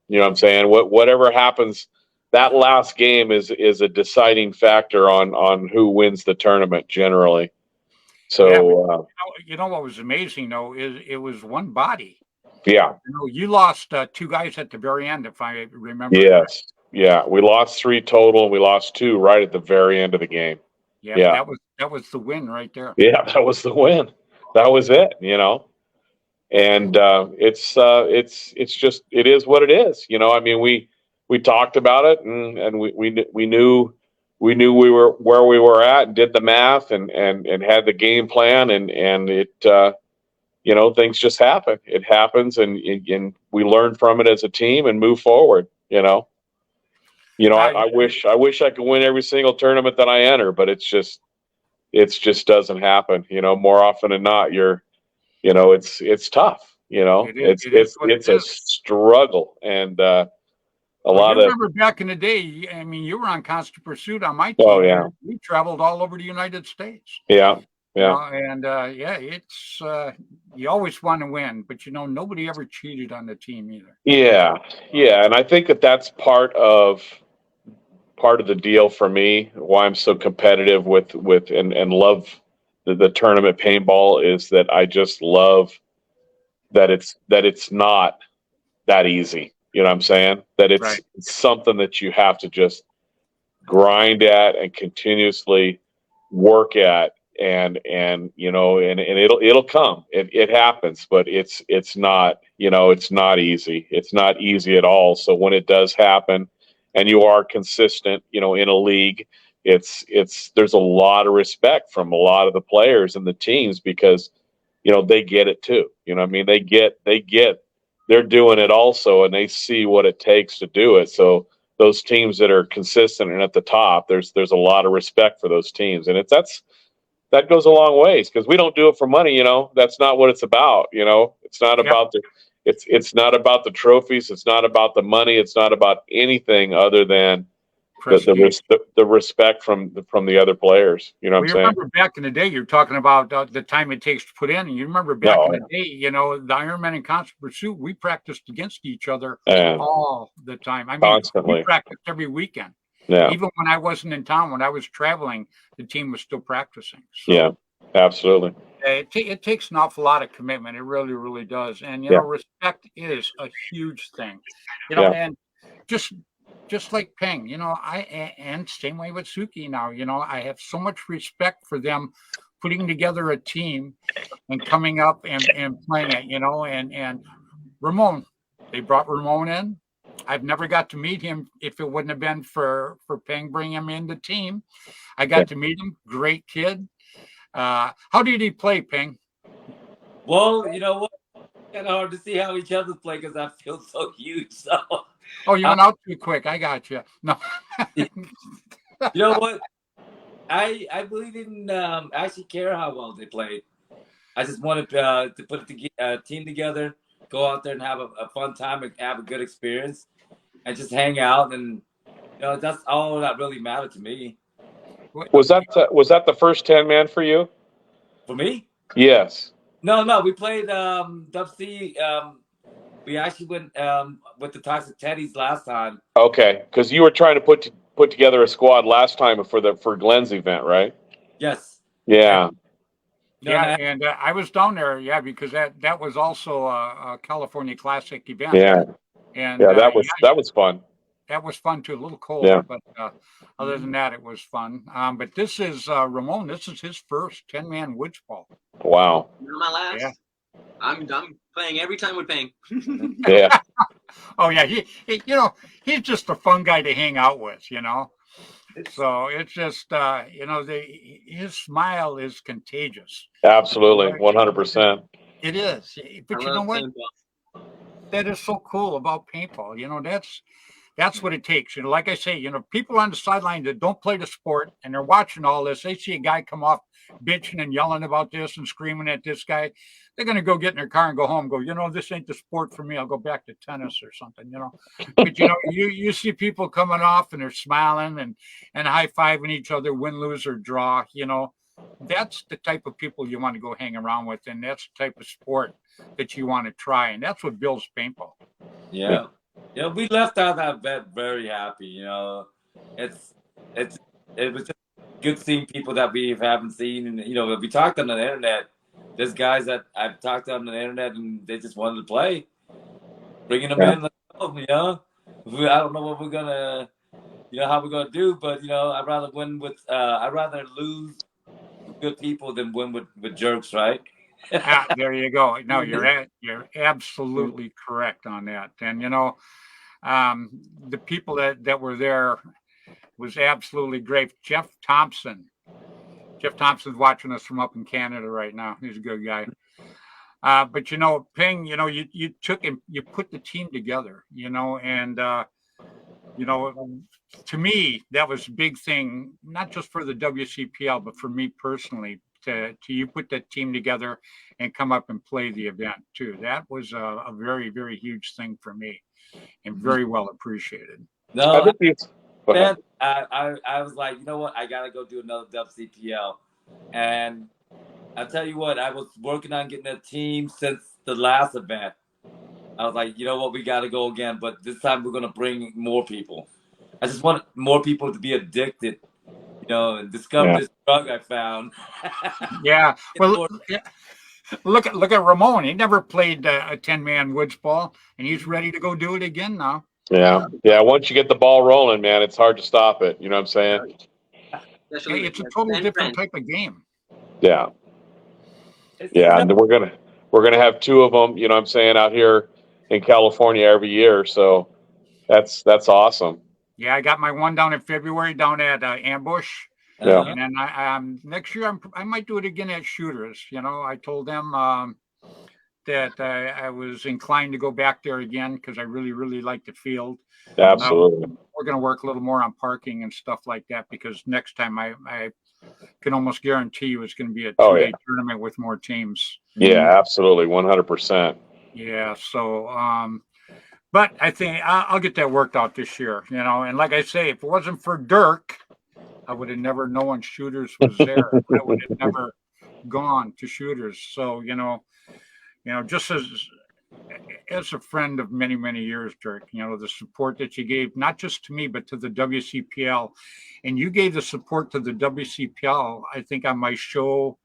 You know what I'm saying? Whatever happens, that last game is a deciding factor on who wins the tournament generally. So what was amazing though is it was one body. Yeah. You lost 2 guys at the very end, if I remember. Yes. Yeah. We lost 3 total, and we lost 2 right at the very end of the game. Yeah. That was the win right there. Yeah, that was the win. That was it. And it's just, it is what it is. I mean, we talked about it, and we knew we were where we were at, and did the math, and had the game plan, and it things just happen. It happens, and we learn from it as a team and move forward. I wish I could win every single tournament that I enter, but it just doesn't happen. More often than not, it's tough. It's a struggle, and a lot you of. Remember back in the day? I mean, you were on Constant Pursuit on my team. Oh yeah, we traveled all over the United States. Yeah. And it's you always want to win, but nobody ever cheated on the team either. Yeah, and I think that's part of the deal for me. Why I'm so competitive with and love the tournament paintball is that I just love that it's not that easy. You know what I'm saying? That it's something that you have to just grind at and continuously work at, and it'll come. It happens, but it's not, it's not easy. It's not easy at all. So when it does happen and you are consistent, in a league, there's a lot of respect from a lot of the players and the teams, because they get it too. I mean, they're doing it also, and they see what it takes to do it. So those teams that are consistent and at the top, there's a lot of respect for those teams, and that goes a long ways, because we don't do it for money. That's not what it's about. It's not about it's not about the trophies. It's not about the money. It's not about anything other than the respect from the other players. You know what I'm saying? Remember back in the day, you're talking about the time it takes to put in. And you remember back in the day, the Ironman and Constant Pursuit, we practiced against each other all the time. I mean, constantly. We practiced every weekend. Yeah. Even when I wasn't in town, when I was traveling, the team was still practicing. So, yeah, absolutely. It takes an awful lot of commitment. It really, really does. And, respect is a huge thing. And just like Peng, and same way with Suki now, I have so much respect for them putting together a team and coming up and playing it, and Ramon, they brought Ramon in. I've never got to meet him if it wouldn't have been for Peng bringing him in the team. I got to meet him. Great kid. How did he play, Peng? Well, you know what? It's kind of hard to see how each other play because I feel so huge. So. Oh, you went out too quick. I got you. No. You know what? I really didn't actually care how well they played. I just wanted to put a team together, go out there and have a fun time and have a good experience, and just hang out. And that's all that really mattered to me. Was that the first 10-man for you? For me? Yes. No. We played Dub C. We actually went with the Toxic Teddies last time. Okay, because you were trying to put together a squad last time for Glenn's event, right? Yes. Yeah. And I was down there, because that was also a California Classic event. Yeah. And that was fun. That was fun too. A little cold, but other than that, it was fun. But this is Ramon. This is his first 10-man woods ball. Wow. Not my last. Yeah. I'm playing every time with Peng. Yeah. Oh yeah, he he's just a fun guy to hang out with. So it's just his smile is contagious. Absolutely, 100%. It is. But you know what? Paintball. That is so cool about paintball. That's what it takes. Like I say, people on the sideline that don't play the sport and they're watching all this, they see a guy come off bitching and yelling about this and screaming at this guy. They're going to go get in their car and go home, this ain't the sport for me. I'll go back to tennis or something, But, you see people coming off and they're smiling and high-fiving each other, win, lose, or draw, That's the type of people you want to go hang around with, and that's the type of sport that you want to try, and that's what builds paintball. Yeah. We left out that event very happy. It was just good seeing people that we haven't seen, and we talked on the internet. There's guys that I've talked to on the internet, and they just wanted to play. Bringing them in, I don't know what we're gonna, how we're gonna do, but I'd rather win with, I'd rather lose with good people than win with jerks, right? There you go. No, you're absolutely correct on that. And the people that were there was absolutely great. Jeff Thompson's watching us from up in Canada right now. He's a good guy. But Ping, you took and you put the team together, and to me that was a big thing, not just for the WCPL, but for me personally. To you put that team together and come up and play the event too. That was a very, very huge thing for me, and very well appreciated. I No, think it's. Go ahead. man, I was like, you know what? I gotta go do another WCPL, and I tell you what, I was working on getting a team since the last event. I was like, you know what? We gotta go again, but this time we're gonna bring more people. I just want more people to be addicted, and discover Yeah. this drug I found. Yeah. It's Well, more- yeah, look at Ramon. He never played a 10-man woods ball, and he's ready to go do it again now. Yeah. Yeah. Once you get the ball rolling, man, it's hard to stop it. You know what I'm saying? Especially with It's a your total 10 different friends. type of game. Yeah. it's, Yeah. And we're gonna have two of them. You know what I'm saying, out here in California every year. So that's awesome. Yeah, I got my one down in February down at Ambush. Yeah. And then next year I might do it again at Shooters. I told them that I was inclined to go back there again because I really, really like the field. Absolutely. We're going to work a little more on parking and stuff like that, because next time I can almost guarantee you it's going to be a 2-day tournament with more teams. Yeah. Absolutely. 100%. Yeah. So, but I think I'll get that worked out this year. And like I say, if it wasn't for Dirk, I would have never known Shooters was there. I would have never gone to Shooters. So, just as a friend of many, many years, Dirk, the support that you gave, not just to me, but to the WCPL. And you gave the support to the WCPL, I think, on my show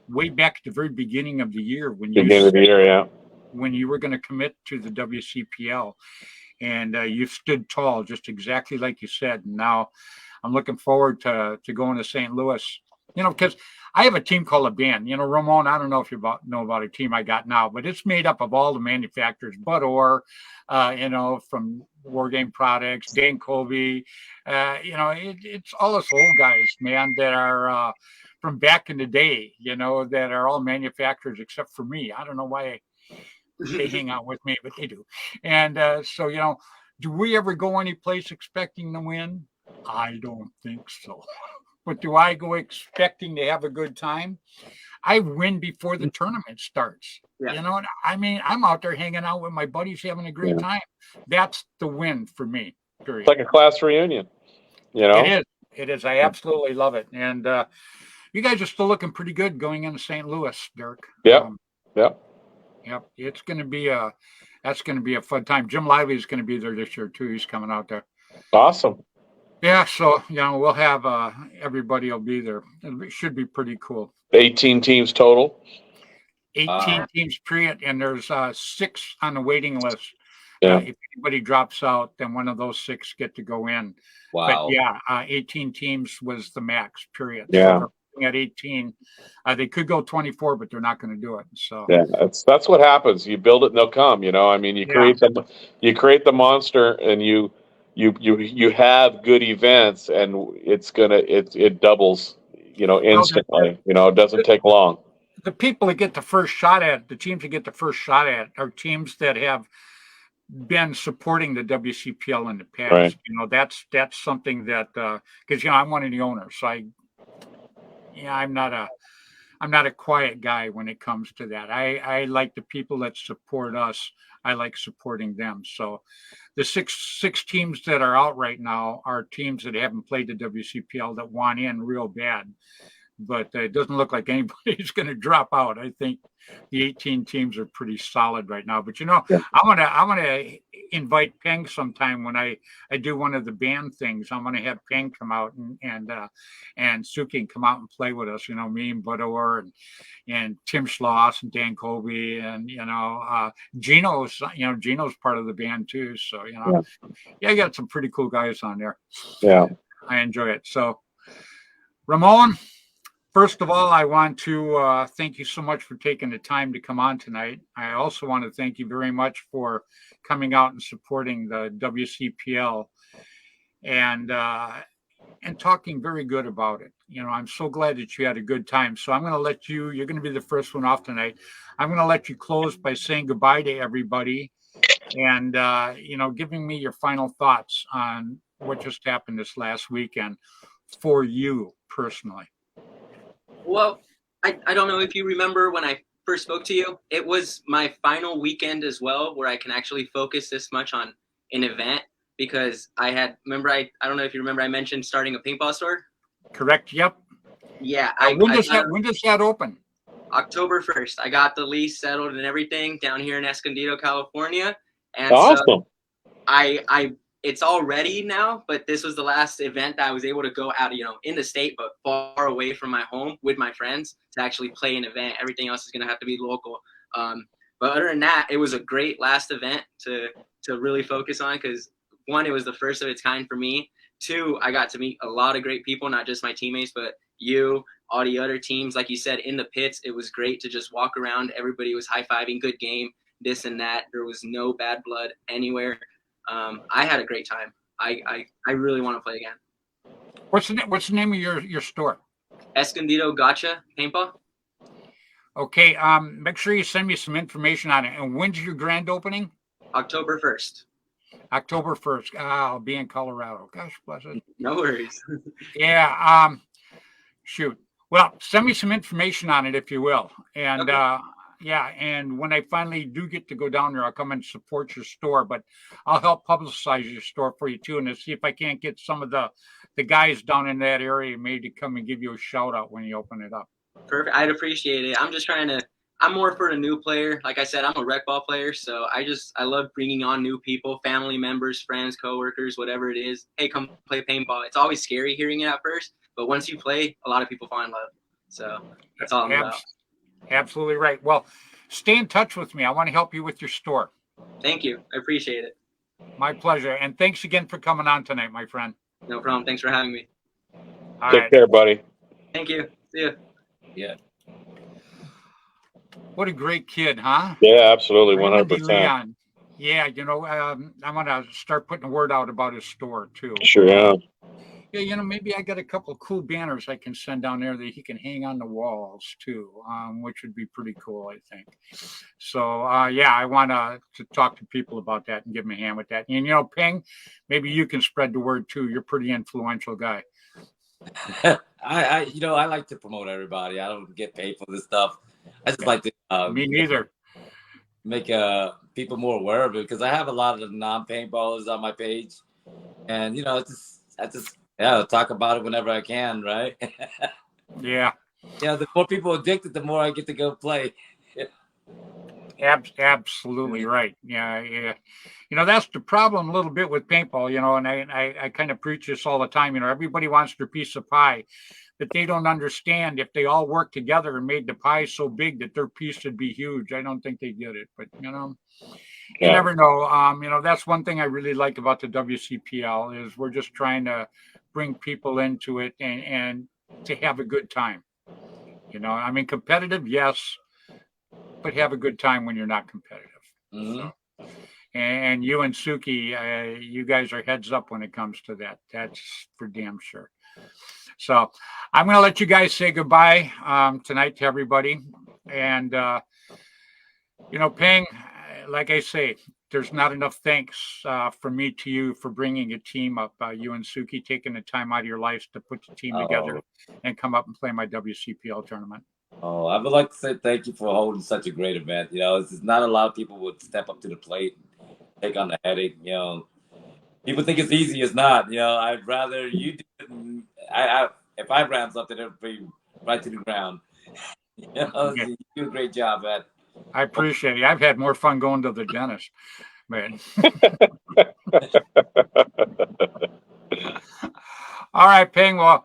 way back at the very beginning of the year when you Beginning of the year, yeah. when you were going to commit to the WCPL. And you stood tall, just exactly like you said. And now I'm looking forward to going to St. Louis, because I have a team called a band. Ramon, I don't know if you know about a team I got now, but it's made up of all the manufacturers, Bud Orr, from War Game Products, Dan Colby, it's all us old guys, man, that are from back in the day, that are all manufacturers except for me. I don't know why they hang out with me, but they do. And so, do we ever go any place expecting to win? I don't think so. But do I go expecting to have a good time? I win before the tournament starts. Yeah. I'm out there hanging out with my buddies, having a great time. That's the win for me. Period. It's like a class reunion. It is. I absolutely love it. And you guys are still looking pretty good going into St. Louis, Dirk. Yep. Yep. Yep. It's going to be that's going to be a fun time. Jim Lively is going to be there this year too. He's coming out there. Awesome. Yeah, so we'll have everybody will be there. It should be pretty cool. 18 teams total. 18 teams period, and there's 6 on the waiting list. Yeah. If anybody drops out, then one of those 6 get to go in. wow. But yeah, 18 teams was the max period. Yeah. So at 18, they could go 24, but they're not going to do it. So yeah, that's what happens. You build it, and they'll come. I mean, you create the monster, and you have good events, and it doubles, instantly. It doesn't take long. The people that get the first shot at the teams that get the first shot at are teams that have been supporting the WCPL in the past. Right. That's something that because I'm one of the owners, so I'm not a quiet guy when it comes to that. I like the people that support us. I like supporting them. So the six teams that are out right now are teams that haven't played the WCPL that want in real bad. But it doesn't look like anybody's going to drop out. I think the 18 teams are pretty solid right now. But I'm gonna invite Peng sometime when I do one of the band things. I'm gonna have Peng come out and Suki come out and play with us. Me and Budor and Tim Schloss and Dan Colby and Gino's part of the band too. So you got some pretty cool guys on there. Yeah, I enjoy it. So Ramon, first of all, I want to thank you so much for taking the time to come on tonight. I also want to thank you very much for coming out and supporting the WCPL. And and talking very good about it. You know, I'm so glad that you had a good time. So I'm going to let you, you're going to be the first one off tonight. I'm going to let you close by saying goodbye to everybody and, you know, giving me your final thoughts on what just happened this last weekend for you personally. Well, I don't know if you remember when I first spoke to you. It was my final weekend as well where I can actually focus this much on an event because I don't know if you remember, I mentioned starting a paintball store. Correct? Yep. Yeah. When does that open? October 1st. I got the lease settled and everything down here in Escondido, California. And Awesome. so it's all ready now, but this was the last event that I was able to go out, you know, in the state, but far away from my home with my friends to actually play an event. Everything else is going to have to be local. But other than that, it was a great last event to really focus on because, one, it was the first of its kind for me. Two, I got to meet a lot of great people, not just my teammates, but you, all the other teams. Like you said, in the pits, it was great to just walk around. Everybody was high-fiving, good game, this and that. There was no bad blood anywhere. I had a great time. I really want to play again. What's the name of your store? Escondido Gotcha Paintball. Okay. Make sure you send me some information on it. And when's your grand opening? October 1st. October 1st. I'll be in Colorado. Gosh bless it. No worries. Yeah. Shoot. Well, send me some information on it if you will. And Okay. yeah, and when I finally do get to go down there, I'll come and support your store. But I'll help publicize your store for you too, and to see if I can't get some of the guys down in that area maybe to come and give you a shout out when you open it up. Perfect. I'd appreciate it. I'm more for a new player. Like I said, I'm a rec ball player, so I love bringing on new people, family members, friends, coworkers, whatever it is. Hey, come play paintball. It's always scary hearing it at first, but once you play, a lot of people fall in love. So that's all I'm about. Absolutely right. Well, stay in touch with me. I want to help you with your store. Thank you. I appreciate it. My pleasure. And thanks again for coming on tonight, my friend. No problem. Thanks for having me. All Take right. care, buddy. Thank you. See you. Yeah. What a great kid, huh? Yeah, absolutely, Randy 100%. Leon. Yeah, you know, I'm gonna start putting a word out about his store too. Sure, yeah. Yeah, you know, maybe I got a couple of cool banners I can send down there that he can hang on the walls too, which would be pretty cool, I think. So, yeah, I want to talk to people about that and give them a hand with that. And, you know, Ping, maybe you can spread the word too. You're a pretty influential guy. I like to promote everybody. I don't get paid for this stuff. I just like to Me neither. make people more aware of it because I have a lot of non-paintballers on my page, and I just talk about it whenever I can, right? Yeah. Yeah, the more people addicted, the more I get to go play. Absolutely right. Yeah. You know, that's the problem a little bit with paintball, you know, and I kind of preach this all the time. You know, everybody wants their piece of pie, but they don't understand if they all work together and made the pie so big that their piece would be huge. I don't think they get it, but you know, you never know. You know, that's one thing I really like about the WCPL is we're just trying to bring people into it and to have a good time. You know, I mean, competitive, yes, but have a good time when you're not competitive. Mm-hmm. So, and you and Suki, you guys are heads up when it comes to that. That's for damn sure. So I'm going to let you guys say goodbye tonight to everybody. And, you know, Ping, like I say, there's not enough thanks from me to you for bringing a team up. You and Suki taking the time out of your lives to put the team together and come up and play my WCPL tournament. Oh, I would like to say thank you for holding such a great event. You know, it's not a lot of people would step up to the plate, take on the headache. You know, people think it's easy. It's not. You know, I'd rather you do it. And if I ran something, it would be right to the ground. You know, you do a great job at. I appreciate it. I've had more fun going to the dentist, man. All right, Ping. Well,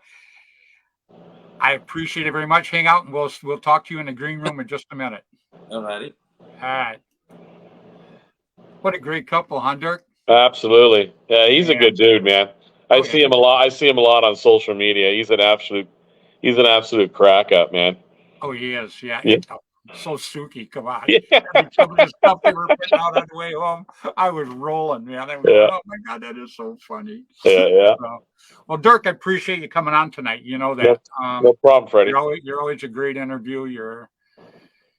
I appreciate it very much. Hang out, and we'll talk to you in the green room in just a minute. All righty. All right. What a great couple, huh, Dirk? Absolutely. Yeah, he's a good dude, man. I see him a lot. I see him a lot on social media. He's an absolute crack up, man. Oh, he is. Yeah. So Suki, come on. Yeah. Some of the stuff they were putting out on the way home, I was rolling, man. I was Yeah. oh my God, that is so funny. Yeah. Well, Dirk, I appreciate you coming on tonight. You know No, that. no problem, Freddie. You're always a great interview. You're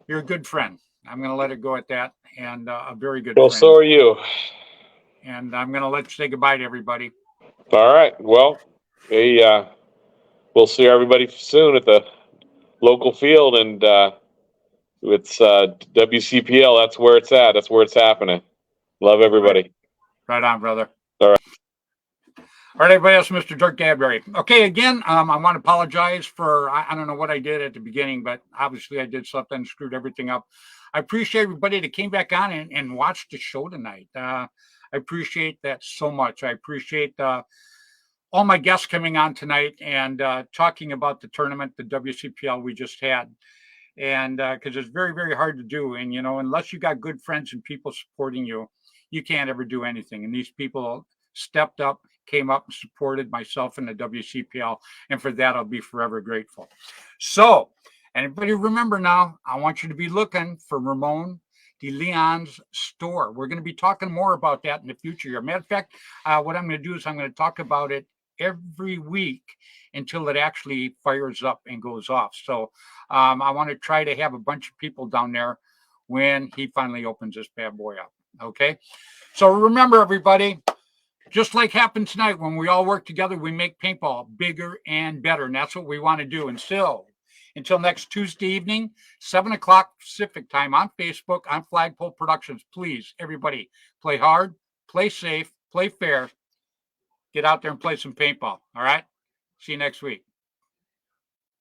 a good friend. I'm going to let it go at that, and a very good Well, friend. so are you. And I'm going to let you say goodbye to everybody. All right. Well, hey, we'll see everybody soon at the local field, and it's WCPL. That's where it's at. That's where it's happening. Love everybody. Right on, brother. All right. All right, everybody else, Mr. Dirk Gadberry. Okay, again, I want to apologize for, I don't know what I did at the beginning, but obviously I did something, screwed everything up. I appreciate everybody that came back on and watched the show tonight. I appreciate that so much. I appreciate all my guests coming on tonight and talking about the tournament, the WCPL we just had. And because it's very, very hard to do. And, you know, unless you got good friends and people supporting you, you can't ever do anything. And these people stepped up, came up and supported myself in the WCPL. And for that, I'll be forever grateful. So, anybody remember now, I want you to be looking for Ramon de Leon's store. We're going to be talking more about that in the future. As a matter of fact, what I'm going to do is I'm going to talk about it every week until it actually fires up and goes off. So I want to try to have a bunch of people down there when he finally opens this bad boy up. Okay. So remember, everybody, just like happened tonight, when we all work together, we make paintball bigger and better. And that's what we want to do. And so until next Tuesday evening, 7 o'clock Pacific time on Facebook, on Flagpole Productions, please, everybody, play hard, play safe, play fair. Get out there and play some paintball. All right. See you next week.